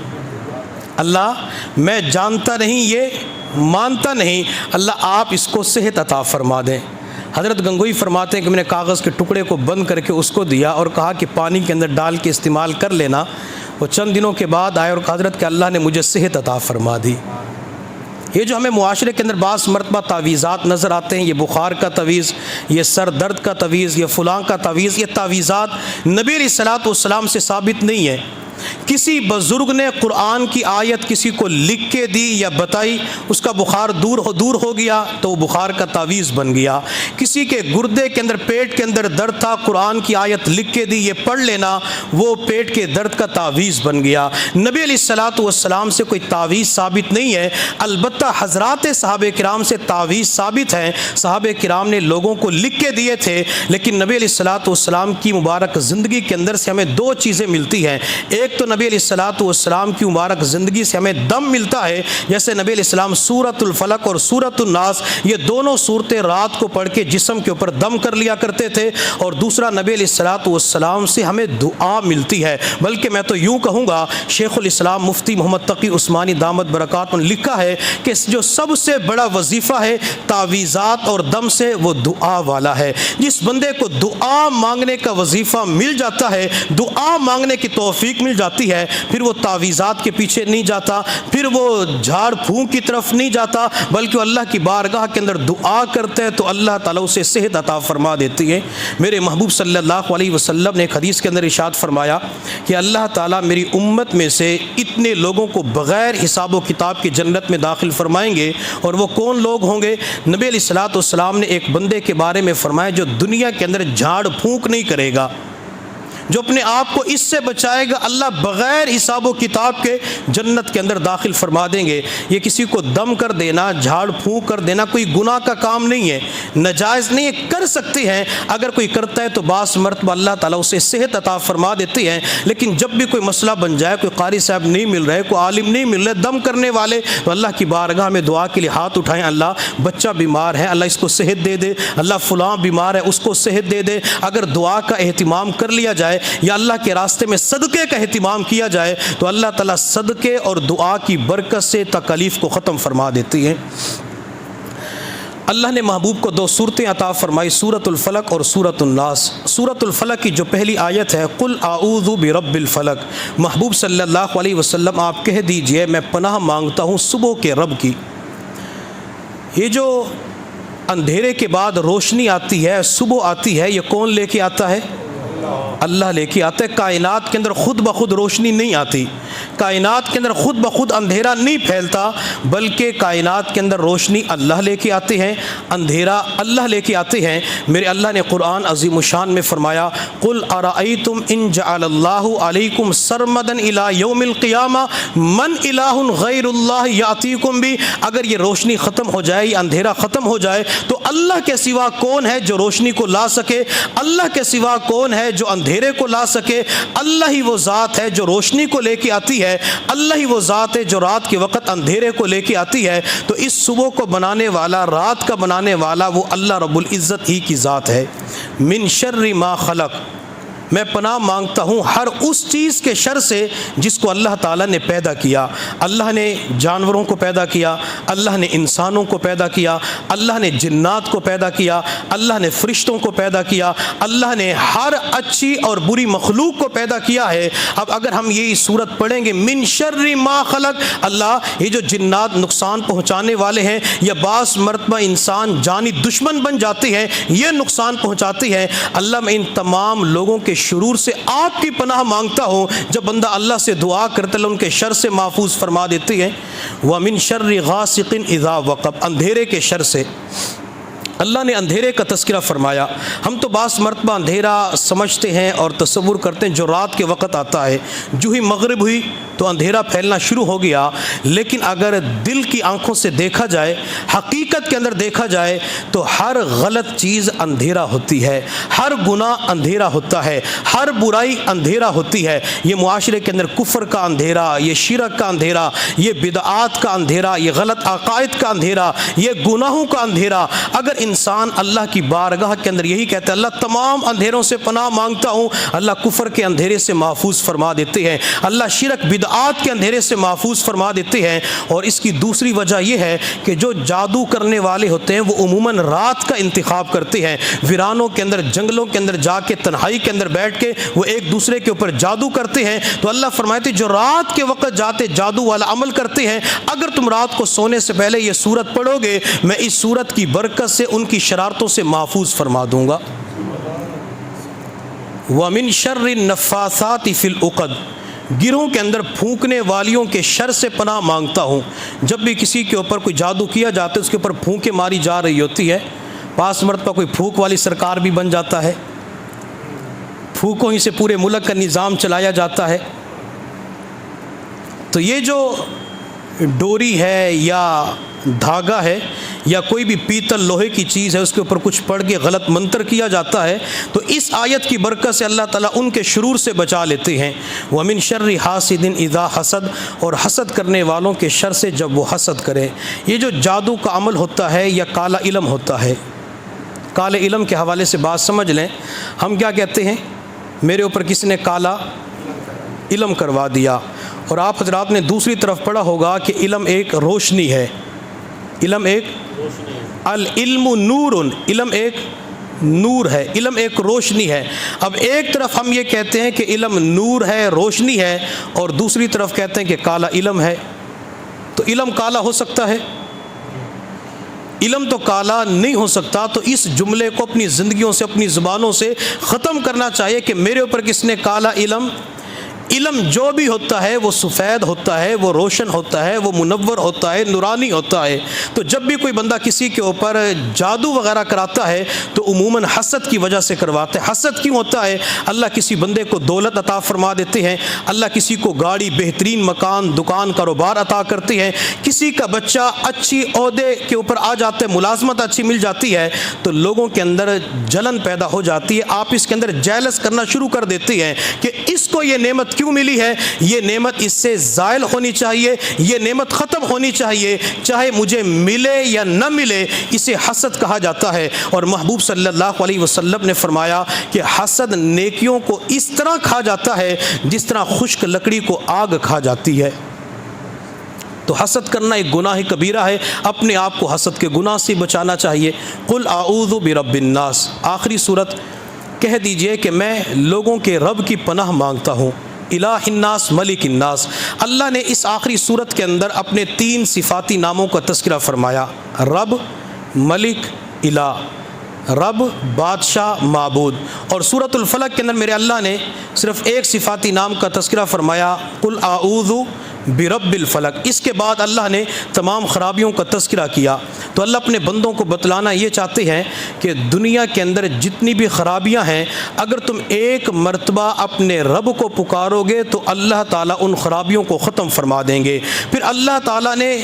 اللہ میں جانتا نہیں، یہ مانتا نہیں، اللہ آپ اس کو صحت عطا فرما دیں۔ حضرت گنگوہی فرماتے ہیں کہ میں نے کاغذ کے ٹکڑے کو بند کر کے اس کو دیا اور کہا کہ پانی کے اندر ڈال کے استعمال کر لینا۔ وہ چند دنوں کے بعد آئے اور حضرت کہ اللہ نے مجھے صحت عطا فرما دی۔ یہ جو ہمیں معاشرے کے اندر بعض مرتبہ تعویذات نظر آتے ہیں، یہ بخار کا تعویذ، یہ سر درد کا تعویذ، یہ فلاں کا تعویذ، یہ تعویذات نبی علیہ السلام سے ثابت نہیں ہے۔ کسی بزرگ نے قرآن کی آیت کسی کو لکھ کے دی یا بتائی، اس کا بخار دور ہو گیا تو وہ بخار کا تعویذ بن گیا۔ کسی کے گردے کے اندر، پیٹ کے اندر درد تھا، قرآن کی آیت لکھ کے دی، یہ پڑھ لینا، وہ پیٹ کے درد کا تعویذ بن گیا۔ نبی علیہ السلام سے کوئی تعویذ ثابت نہیں ہے، البتہ حضرات صحابہ کرام سے تعویذ ثابت ہیں۔ صحابہ کرام نے لوگوں کو لکھ کے دیے تھے، لیکن نبی علیہ السلام کی مبارک زندگی کے اندر سے ہمیں دو چیزیں ملتی ہیں۔ ایک تو نبی علیہ السلام کی مبارک زندگی سے ہمیں دم ملتا ہے، جیسے نبی علیہ السلام سورۃ الفلق اور سورۃ الناس یہ دونوں صورتیں رات کو پڑھ کے جسم کے اوپر دم کر لیا کرتے تھے۔ اور دوسرا نبی علیہ السلام سے ہمیں دعا ملتی ہے، بلکہ میں تو یوں کہوں گا شیخ الاسلام مفتی محمد تقی عثمانی دامت برکاتہ نے لکھا ہے کہ جو سب سے بڑا وظیفہ ہے تعویذات اور دم سے وہ دعا والا ہے۔ جس بندے کو دعا مانگنے کا وظیفہ مل جاتا ہے، دعا مانگنے کی توفیق مل جاتی ہے پھر وہ تعویذات کے پیچھے نہیں جاتا، پھر وہ جھاڑ پھونک کی طرف نہیں جاتا، بلکہ اللہ کی بارگاہ کے اندر دعا کرتا ہے تو اللہ تعالیٰ اسے صحت عطا فرما دیتی ہے۔ میرے محبوب صلی اللہ علیہ وسلم نے ایک حدیث کے اندر ارشاد فرمایا کہ اللہ تعالیٰ میری امت میں سے اتنے لوگوں کو بغیر حساب و کتاب کی جنت میں داخل فرمائیں گے، اور وہ کون لوگ ہوں گے؟ نبی علیہ الصلوۃ والسلام نے ایک بندے کے بارے میں فرمایا جو دنیا کے اندر جھاڑ پھونک نہیں کرے گا، جو اپنے آپ کو اس سے بچائے گا، اللہ بغیر حساب و کتاب کے جنت کے اندر داخل فرما دیں گے۔ یہ کسی کو دم کر دینا، جھاڑ پھونک کر دینا کوئی گناہ کا کام نہیں ہے، ناجائز نہیں ہے، کر سکتے ہیں، اگر کوئی کرتا ہے تو بعض مرتبہ اللہ تعالیٰ اسے صحت عطا فرما دیتی ہے۔ لیکن جب بھی کوئی مسئلہ بن جائے، کوئی قاری صاحب نہیں مل رہے، کوئی عالم نہیں مل رہے دم کرنے والے، تو اللہ کی بارگاہ میں دعا کے لیے ہاتھ اٹھائیں، اللہ بچہ بیمار ہے، اللہ اس کو صحت دے دے، اللہ فلاں بیمار ہے اس کو صحت دے دے۔ اگر دعا کا اہتمام کر لیا جائے یا اللہ کے راستے میں صدقے کا اہتمام کیا جائے تو اللہ تعالیٰ صدقے اور دعا کی برکت سے تکالیف کو ختم فرما دیتی ہے۔ اللہ نے محبوب کو دو صورتیں عطا فرمائی، سورۃ الفلق اور سورۃ الناس۔ سورۃ الفلق کی جو پہلی آیت ہے قل اعوذ برب الفلق، محبوب صلی اللہ علیہ وسلم آپ کہہ دیجئے میں پناہ مانگتا ہوں صبح کے رب کی۔ یہ جو اندھیرے کے بعد روشنی آتی ہے، صبح آتی ہے، یہ کون لے کے آتا ہے؟ اللہ لے کے آتا ہے۔ کائنات کے اندر خود بخود روشنی نہیں آتی، کائنات کے اندر خود بخود اندھیرا نہیں پھیلتا، بلکہ کائنات کے اندر روشنی اللہ لے کے آتے ہیں، اندھیرا اللہ لے کے آتے ہیں۔ میرے اللہ نے قرآن عظیم الشان میں فرمایا قل ارأیتم ان جعل اللہ علیکم سرمدا الی یوم القیامہ من الہ غیر اللہ یاتیکم بھی، اگر یہ روشنی ختم ہو جائے، یہ اندھیرا ختم ہو جائے تو اللہ کے سوا کون ہے جو روشنی کو لا سکے؟ اللہ کے سوا کون ہے جو اندھیرے کو لا سکے؟ اللہ ہی وہ ذات ہے جو روشنی کو لے کے آتی ہے، اللہ ہی وہ ذات ہے جو رات کے وقت اندھیرے کو لے کے آتی ہے۔ تو اس صبح کو بنانے والا، رات کا بنانے والا وہ اللہ رب العزت ہی کی ذات ہے۔ من شر ما خلق، میں پناہ مانگتا ہوں ہر اس چیز کے شر سے جس کو اللہ تعالیٰ نے پیدا کیا۔ اللہ نے جانوروں کو پیدا کیا، اللہ نے انسانوں کو پیدا کیا، اللہ نے جنات کو پیدا کیا، اللہ نے فرشتوں کو پیدا کیا، اللہ نے ہر اچھی اور بری مخلوق کو پیدا کیا ہے۔ اب اگر ہم یہی صورت پڑھیں گے من شر ما خلق، اللہ یہ جو جنات نقصان پہنچانے والے ہیں یا بعض مرتبہ انسان جانی دشمن بن جاتے ہیں، یہ نقصان پہنچاتی ہیں، اللہ میں ان تمام لوگوں کے شرور سے آپ کی پناہ مانگتا ہوں۔ جب بندہ اللہ سے دعا کرتا ہے ان کے شر سے محفوظ فرما دیتی ہے۔ وَمِن شَرِّ غَاسِقٍ إِذَا وَقَبَ، اندھیرے کے شر سے۔ اللہ نے اندھیرے کا تذکرہ فرمایا۔ ہم تو بعض مرتبہ اندھیرا سمجھتے ہیں اور تصور کرتے ہیں جو رات کے وقت آتا ہے، جو ہی مغرب ہوئی تو اندھیرا پھیلنا شروع ہو گیا، لیکن اگر دل کی آنکھوں سے دیکھا جائے، حقیقت کے اندر دیکھا جائے تو ہر غلط چیز اندھیرا ہوتی ہے، ہر گناہ اندھیرا ہوتا ہے، ہر برائی اندھیرا ہوتی ہے۔ یہ معاشرے کے اندر کفر کا اندھیرا، یہ شرک کا اندھیرا، یہ بدعات کا اندھیرا، یہ غلط عقائد کا اندھیرا، یہ گناہوں کا اندھیرا۔ اگر انسان اللہ کی بارگاہ کے اندر یہی کہتا ہے اللہ تمام اندھیروں سے پناہ مانگتا ہوں، اللہ کفر کے اندھیرے سے محفوظ فرما دیتے ہیں، اللہ شرک بدعات کے اندھیرے سے محفوظ فرما دیتے ہیں۔ اور اس کی دوسری وجہ یہ ہے کہ جو جادو کرنے والے ہوتے ہیں وہ عموماً رات کا انتخاب کرتے ہیں، ویرانوں کے اندر، جنگلوں کے اندر جا کے، تنہائی کے اندر بیٹھ کے وہ ایک دوسرے کے اوپر جادو کرتے ہیں۔ تو اللہ فرماتے جو رات کے وقت جاتے جادو والا عمل کرتے ہیں، اگر تم رات کو سونے سے پہلے یہ سورت پڑھو گے میں اس سورت کی برکت سے ان کی شرارتوں سے محفوظ فرما دوں گا۔ وَمِن شَرِّ النَّفَّاثَاتِ فِي الْعُقَدِ، گروہوں کے اندر پھونکنے والیوں کے شر سے پناہ مانگتا ہوں۔ جب بھی کسی کے اوپر کوئی جادو کیا جاتا ہے اس کے اوپر پھونکیں ماری جا رہی ہوتی ہے، پاس مرتبہ کوئی پھونک والی سرکار بھی بن جاتا ہے، پھونکوں ہی سے پورے ملک کا نظام چلایا جاتا ہے۔ تو یہ جو ڈوری ہے یا دھاگا ہے یا کوئی بھی پیتل لوہے کی چیز ہے اس کے اوپر کچھ پڑھ کے غلط منتر کیا جاتا ہے، تو اس آیت کی برکت سے اللہ تعالیٰ ان کے شرور سے بچا لیتے ہیں۔ وَمِن شَرِّ حَاسِدٍ إِذَا حَسَدَ، اور حسد کرنے والوں کے شر سے جب وہ حسد کرے۔ یہ جو جادو کا عمل ہوتا ہے یا کالا علم ہوتا ہے، کالے علم کے حوالے سے بات سمجھ لیں۔ ہم کیا کہتے ہیں میرے اوپر کسی نے کالا علم کروا دیا، اور آپ حضرات نے دوسری طرف پڑھا ہوگا کہ علم ایک روشنی ہے، علم ایک العلم نور، علم ایک نور ہے، علم ایک روشنی ہے۔ اب ایک طرف ہم یہ کہتے ہیں کہ علم نور ہے، روشنی ہے، اور دوسری طرف کہتے ہیں کہ کالا علم ہے۔ تو علم کالا ہو سکتا ہے؟ علم تو کالا نہیں ہو سکتا۔ تو اس جملے کو اپنی زندگیوں سے، اپنی زبانوں سے ختم کرنا چاہیے کہ میرے اوپر کس نے کالا علم۔ علم جو بھی ہوتا ہے وہ سفید ہوتا ہے، وہ روشن ہوتا ہے، وہ منور ہوتا ہے، نورانی ہوتا ہے۔ تو جب بھی کوئی بندہ کسی کے اوپر جادو وغیرہ کراتا ہے تو عموماً حسد کی وجہ سے کرواتے ہیں۔ حسد کیوں ہوتا ہے؟ اللہ کسی بندے کو دولت عطا فرما دیتے ہیں، اللہ کسی کو گاڑی، بہترین مکان، دکان، کاروبار عطا کرتے ہیں، کسی کا بچہ اچھی عہدے کے اوپر آ جاتا ہے، ملازمت اچھی مل جاتی ہے، تو لوگوں کے اندر جلن پیدا ہو جاتی ہے۔ آپ اس کے اندر جیلس کرنا شروع کر دیتے ہیں کہ اس کو یہ نعمت کیوں ملی ہے، یہ نعمت اس سے زائل ہونی چاہیے، یہ نعمت ختم ہونی چاہیے، چاہے مجھے ملے یا نہ ملے۔ اسے حسد کہا جاتا ہے۔ اور محبوب صلی اللہ علیہ وسلم نے فرمایا کہ حسد نیکیوں کو اس طرح کھا جاتا ہے جس طرح خشک لکڑی کو آگ کھا جاتی ہے۔ تو حسد کرنا ایک گناہ کبیرہ ہے، اپنے آپ کو حسد کے گناہ سے بچانا چاہیے۔ قل اعوذ برب الناس، آخری صورت کہہ دیجئے کہ میں لوگوں کے رب کی پناہ مانگتا ہوں۔ الہ الناس، ملک الناس۔ اللہ نے اس آخری صورت کے اندر اپنے 3 صفاتی ناموں کا تذکرہ فرمایا، رب، ملک، الہ۔ رب بادشاہ، معبود۔ اور سورۃ الفلق کے اندر میرے اللہ نے صرف ایک صفاتی نام کا تذکرہ فرمایا، قل اعوذ برب الفلق۔ اس کے بعد اللہ نے تمام خرابیوں کا تذکرہ کیا۔ تو اللہ اپنے بندوں کو بتلانا یہ چاہتے ہیں کہ دنیا کے اندر جتنی بھی خرابیاں ہیں، اگر تم ایک مرتبہ اپنے رب کو پکارو گے تو اللہ تعالیٰ ان خرابیوں کو ختم فرما دیں گے۔ پھر اللہ تعالیٰ نے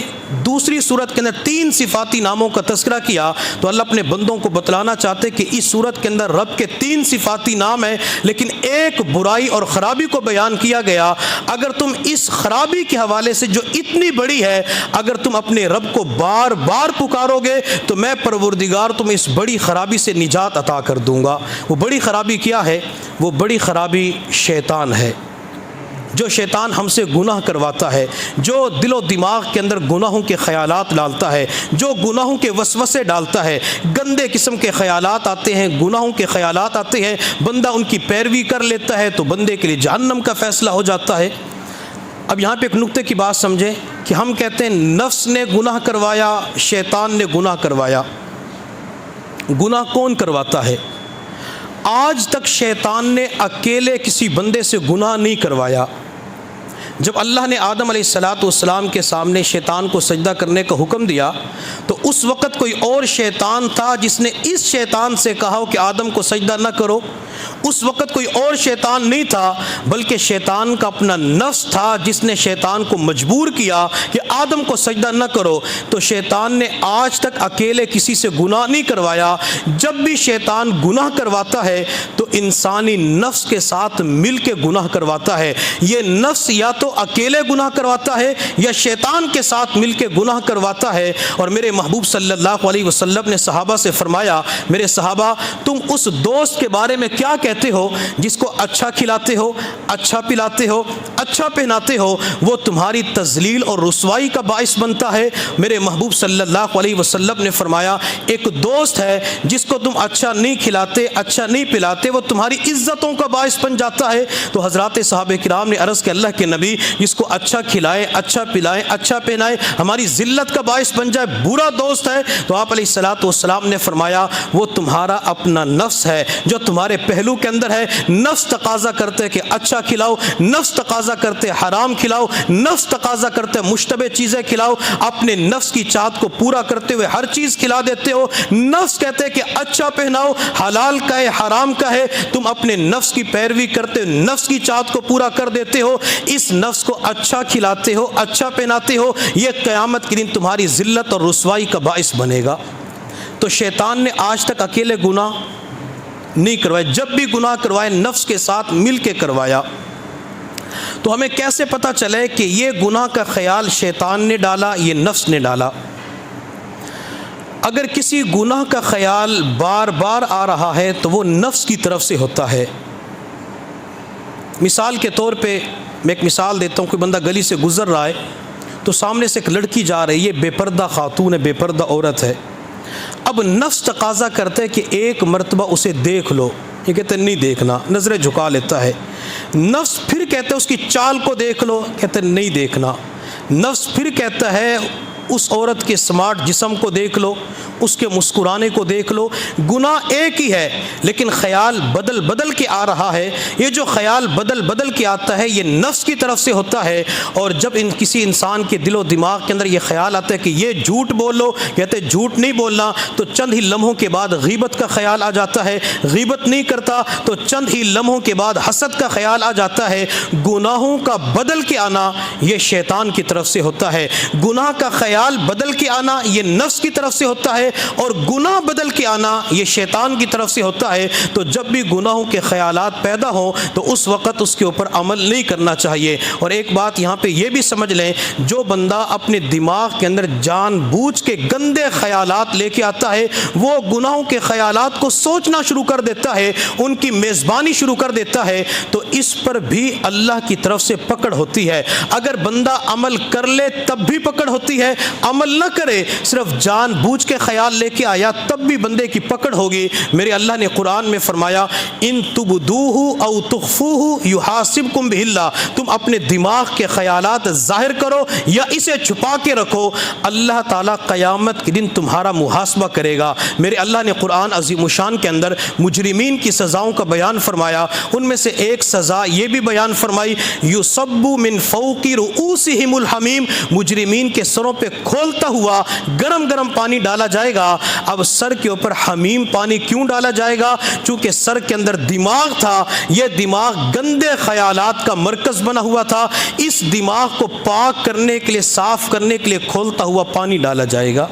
دوسری صورت کے اندر 3 صفاتی ناموں کا تذکرہ کیا۔ تو اللہ اپنے بندوں کو بتلانا چاہتے کہ اس صورت کے اندر رب کے 3 صفاتی نام ہیں، لیکن ایک برائی اور خرابی کو بیان کیا گیا۔ اگر تم اس خرابی کے حوالے سے جو اتنی بڑی ہے، اگر تم اپنے رب کو بار بار پکارو گے تو میں پروردگار تم اس بڑی خرابی سے نجات عطا کر دوں گا۔ وہ بڑی خرابی کیا ہے؟ وہ بڑی خرابی شیطان ہے۔ جو شیطان ہم سے گناہ کرواتا ہے، جو دل و دماغ کے اندر گناہوں کے خیالات ڈالتا ہے، جو گناہوں کے وسوسے ڈالتا ہے، گندے قسم کے خیالات آتے ہیں، گناہوں کے خیالات آتے ہیں، بندہ ان کی پیروی کر لیتا ہے تو بندے کے لیے جہنم کا فیصلہ ہو جاتا ہے۔ اب یہاں پہ ایک نقطے کی بات سمجھیں کہ ہم کہتے ہیں نفس نے گناہ کروایا، شیطان نے گناہ کروایا۔ گناہ کون کرواتا ہے؟ آج تک شیطان نے اکیلے کسی بندے سے گناہ نہیں کروایا۔ جب اللہ نے آدم علیہ السلام کے سامنے شیطان کو سجدہ کرنے کا حکم دیا تو اس وقت کوئی اور شیطان تھا جس نے اس شیطان سے کہا ہو کہ آدم کو سجدہ نہ کرو؟ اس وقت کوئی اور شیطان نہیں تھا، بلکہ شیطان کا اپنا نفس تھا جس نے شیطان کو مجبور کیا کہ آدم کو سجدہ نہ کرو۔ تو شیطان نے آج تک اکیلے کسی سے گناہ نہیں کروایا۔ جب بھی شیطان گناہ کرواتا ہے تو انسانی نفس کے ساتھ مل کے گناہ کرواتا ہے۔ یہ نفس یا تو اکیلے گناہ کرواتا ہے یا شیطان کے ساتھ مل کے گناہ کرواتا ہے۔ اور میرے محبوب صلی اللہ علیہ وسلم نے صحابہ سے فرمایا، میرے صحابہ تم اس دوست کے بارے میں کیا کہتے ہو جس کو اچھا کھلاتے ہو، اچھا پلاتے ہو، اچھا پہناتے ہو، وہ تمہاری تذلیل اور رسوائی کا باعث بنتا ہے؟ میرے محبوب صلی اللہ علیہ وسلم نے فرمایا ایک دوست ہے جس کو تم اچھا نہیں کھلاتے، اچھا نہیں پلاتے، وہ تمہاری عزتوں کا باعث بن جاتا ہے۔ تو حضرات صحابہ کرام نے عرض کہ اللہ کے نبی، جس کو اچھا کھلائے، اچھا پلائے، اچھا پہنائے، ہماری ذلت کا باعث بن جائے، برا دوست ہے؟ تو آپ علیہ السلام نے فرمایا وہ تمہارا اپنا نفس ہے جو تمہارے پہلو کے اندر ہے۔ نفس تقاضا کرتے کہ اچھا کھلاؤ، نفس تقاضا کرتے حرام کھلاؤ، نفس تقاضا کرتے مشتبہ چیزیں کھلاؤ، اپنے نفس کی چاہت کو پورا کرتے ہوئے ہر چیز کھلا دیتے ہو۔ نفس کہتے کہ اچھا پہناؤ، حلال کا ہے، حرام کا ہے، تم اپنے نفس کی پیروی کرتے نفس کی چاہت کو پورا کر دیتے ہو، اس نفس کو اچھا کھلاتے ہو، اچھا پہناتے ہو، یہ قیامت کے دن تمہاری ذلت اور رسوائی کا باعث بنے گا۔ تو شیطان نے آج تک اکیلے گناہ نہیں کروائے، جب بھی گناہ کروائے نفس کے ساتھ مل کے کروایا۔ تو ہمیں کیسے پتہ چلے کہ یہ گناہ کا خیال شیطان نے ڈالا، یہ نفس نے ڈالا؟ اگر کسی گناہ کا خیال بار بار آ رہا ہے تو وہ نفس کی طرف سے ہوتا ہے۔ مثال کے طور پہ میں ایک مثال دیتا ہوں، کوئی بندہ گلی سے گزر رہا ہے تو سامنے سے ایک لڑکی جا رہی ہے، بے پردہ خاتون ہے، بے پردہ عورت ہے، اب نفس تقاضا کرتے کہ ایک مرتبہ اسے دیکھ لو، یہ کہتے نہیں دیکھنا، نظریں جھکا لیتا ہے۔ نفس پھر کہتے اس کی چال کو دیکھ لو، کہتے نہیں دیکھنا۔ نفس پھر کہتا ہے اس عورت کے سمارٹ جسم کو دیکھ لو، اس کے مسکرانے کو دیکھ لو۔ گناہ ایک ہی ہے لیکن خیال بدل بدل کے آ رہا ہے۔ یہ جو خیال بدل بدل کے آتا ہے یہ نفس کی طرف سے ہوتا ہے، اور جب کسی انسان کے دل و دماغ کے اندر یہ خیال آتا ہے کہ یہ جھوٹ بولو، کہتے جھوٹ نہیں بولنا، تو چند ہی لمحوں کے بعد غیبت کا خیال آ جاتا ہے، غیبت نہیں کرتا تو چند ہی لمحوں کے بعد حسد کا خیال آ جاتا ہے۔ گناہوں کا بدل کے آنا یہ شیطان کی طرف سے ہوتا ہے، گناہ کا خیال بدل کے آنا یہ نفس کی طرف سے ہوتا ہے، اور گناہ بدل کے آنا یہ شیطان کی طرف سے ہوتا ہے۔ تو جب بھی گناہوں کے خیالات پیدا ہوں تو اس وقت اس کے اوپر عمل نہیں کرنا چاہیے۔ اور ایک بات یہاں پہ یہ بھی سمجھ لیں، جو بندہ اپنے دماغ کے اندر جان بوجھ کے گندے خیالات لے کے آتا ہے وہ گناہوں کے خیالات کو سوچنا شروع کر دیتا ہے، ان کی میزبانی شروع کر دیتا ہے، تو اس پر بھی اللہ کی طرف سے پکڑ ہوتی ہے۔ اگر بندہ عمل کر لے تب بھی پکڑ ہوتی ہے، عمل نہ کرے صرف جان بوجھ کے خیال لے کے آیا تب بھی بندے کی پکڑ ہوگی۔ میرے اللہ نے قرآن میں فرمایا ان تبدوہ او تخفوہ یحاسبکم بہ اللہ، تم اپنے دماغ کے خیالات ظاہر کرو یا اسے چھپا کے رکھو، اللہ تعالیٰ قیامت کے دن تمہارا محاسبہ کرے گا۔ میرے اللہ نے قرآن عظیم الشان کے اندر مجرمین کی سزاؤں کا بیان فرمایا، ان میں سے ایک سزا یہ بھی بیان فرمائی یصب من فوق رؤوسہم الحمیم، مجرمین کے سروں پہ کھولتا ہوا گرم گرم پانی ڈالا جائے گا۔ اب سر کے اوپر حمیم پانی کیوں ڈالا جائے گا؟ چونکہ سر کے اندر دماغ تھا، یہ دماغ گندے خیالات کا مرکز بنا ہوا تھا، اس دماغ کو پاک کرنے کے لیے، صاف کرنے کے لیے کھولتا ہوا پانی ڈالا جائے گا۔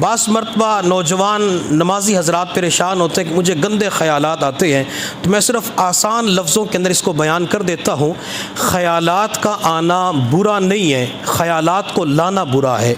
بعض مرتبہ نوجوان نمازی حضرات پریشان ہوتے ہیں کہ مجھے گندے خیالات آتے ہیں، تو میں صرف آسان لفظوں کے اندر اس کو بیان کر دیتا ہوں۔ خیالات کا آنا برا نہیں ہے، خیالات کو لانا برا ہے۔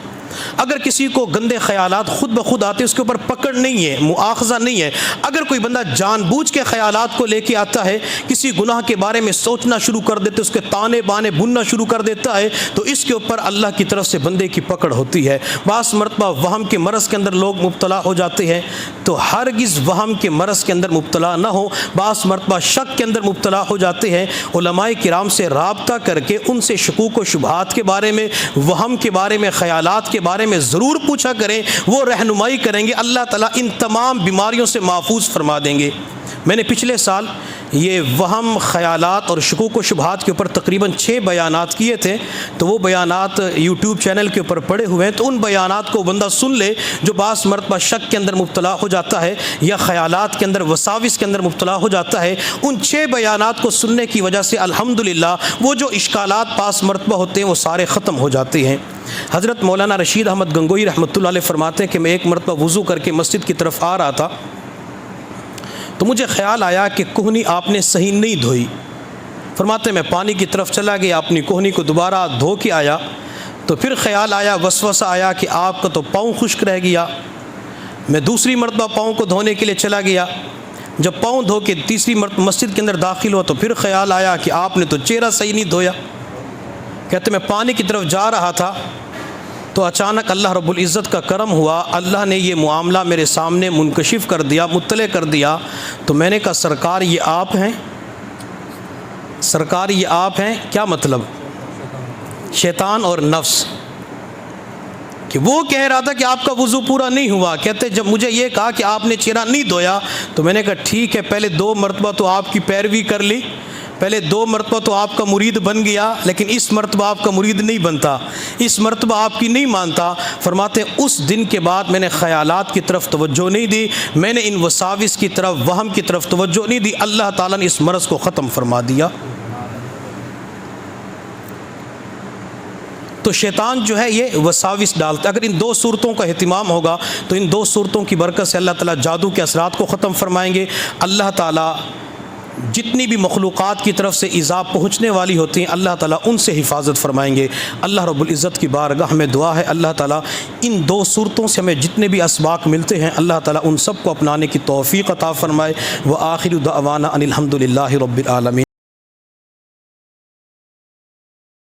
اگر کسی کو گندے خیالات خود بخود آتے اس کے اوپر پکڑ نہیں ہے، مؤاخذہ نہیں ہے۔ اگر کوئی بندہ جان بوجھ کے خیالات کو لے کے آتا ہے، کسی گناہ کے بارے میں سوچنا شروع کر دیتے، اس کے تانے بانے بننا شروع کر دیتا ہے، تو اس کے اوپر اللہ کی طرف سے بندے کی پکڑ ہوتی ہے۔ بعض مرتبہ وہم کے مرض کے اندر لوگ مبتلا ہو جاتے ہیں، تو ہرگز وہم کے مرض کے اندر مبتلا نہ ہو۔ بعض مرتبہ شک کے اندر مبتلا ہو جاتے ہیں، علماء کرام سے رابطہ کر کے ان سے شکوک و شبہات کے بارے میں، وہم کے بارے میں، خیالات کے بارے میں ضرور پوچھا کریں، وہ رہنمائی کریں گے، اللہ تعالیٰ ان تمام بیماریوں سے محفوظ فرما دیں گے۔ میں نے پچھلے سال یہ وہم، خیالات اور شکوک و شبہات کے اوپر تقریباً 6 بیانات کیے تھے، تو وہ بیانات یوٹیوب چینل کے اوپر پڑے ہوئے ہیں، تو ان بیانات کو بندہ سن لے جو بعض مرتبہ شک کے اندر مبتلا ہو جاتا ہے یا خیالات کے اندر، وساوس کے اندر مبتلا ہو جاتا ہے، ان 6 بیانات کو سننے کی وجہ سے الحمدللہ وہ جو اشکالات بعض مرتبہ ہوتے ہیں وہ سارے ختم ہو جاتے ہیں۔ حضرت مولانا رشید احمد گنگوئی رحمۃ اللہ علیہ فرماتے ہیں کہ میں ایک مرتبہ وضو کر کے مسجد کی طرف آ رہا تھا، تو مجھے خیال آیا کہ کوہنی آپ نے صحیح نہیں دھوئی۔ فرماتے میں پانی کی طرف چلا گیا، اپنی کوہنی کو دوبارہ دھو کے آیا، تو پھر خیال آیا، وسوسہ آیا کہ آپ کا تو پاؤں خشک رہ گیا۔ میں دوسری مرتبہ پاؤں کو دھونے کے لیے چلا گیا، جب پاؤں دھو کے تیسری مرتبہ مسجد کے اندر داخل ہوا تو پھر خیال آیا کہ آپ نے تو چہرہ صحیح نہیں دھویا۔ کہتے میں پانی کی طرف جا رہا تھا تو اچانک اللہ رب العزت کا کرم ہوا، اللہ نے یہ معاملہ میرے سامنے منکشف کر دیا، مطلع کر دیا۔ تو میں نے کہا سرکار یہ آپ ہیں؟ سرکار یہ آپ ہیں؟ کیا مطلب؟ شیطان اور نفس، کہ وہ کہہ رہا تھا کہ آپ کا وضو پورا نہیں ہوا۔ کہتے جب مجھے یہ کہا کہ آپ نے چہرہ نہیں دھویا تو میں نے کہا ٹھیک ہے، پہلے 2 مرتبہ تو آپ کی پیروی کر لی، پہلے 2 مرتبہ تو آپ کا مرید بن گیا، لیکن اس مرتبہ آپ کا مرید نہیں بنتا، اس مرتبہ آپ کی نہیں مانتا۔ فرماتے اس دن کے بعد میں نے خیالات کی طرف توجہ نہیں دی، میں نے ان وساوس کی طرف، وہم کی طرف توجہ نہیں دی، اللہ تعالیٰ نے اس مرض کو ختم فرما دیا۔ تو شیطان جو ہے یہ وساوس ڈالتا ہے۔ اگر ان 2 صورتوں کا اہتمام ہوگا تو ان 2 صورتوں کی برکت سے اللہ تعالیٰ جادو کے اثرات کو ختم فرمائیں گے۔ اللہ تعالیٰ جتنی بھی مخلوقات کی طرف سے ایذا پہنچنے والی ہوتی ہیں اللہ تعالیٰ ان سے حفاظت فرمائیں گے۔ اللہ رب العزت کی بارگاہ میں دعا ہے اللہ تعالیٰ ان 2 صورتوں سے ہمیں جتنے بھی اسباق ملتے ہیں اللہ تعالیٰ ان سب کو اپنانے کی توفیق عطا فرمائے۔ وآخر دعوانا ان الحمد للہ رب العالمین۔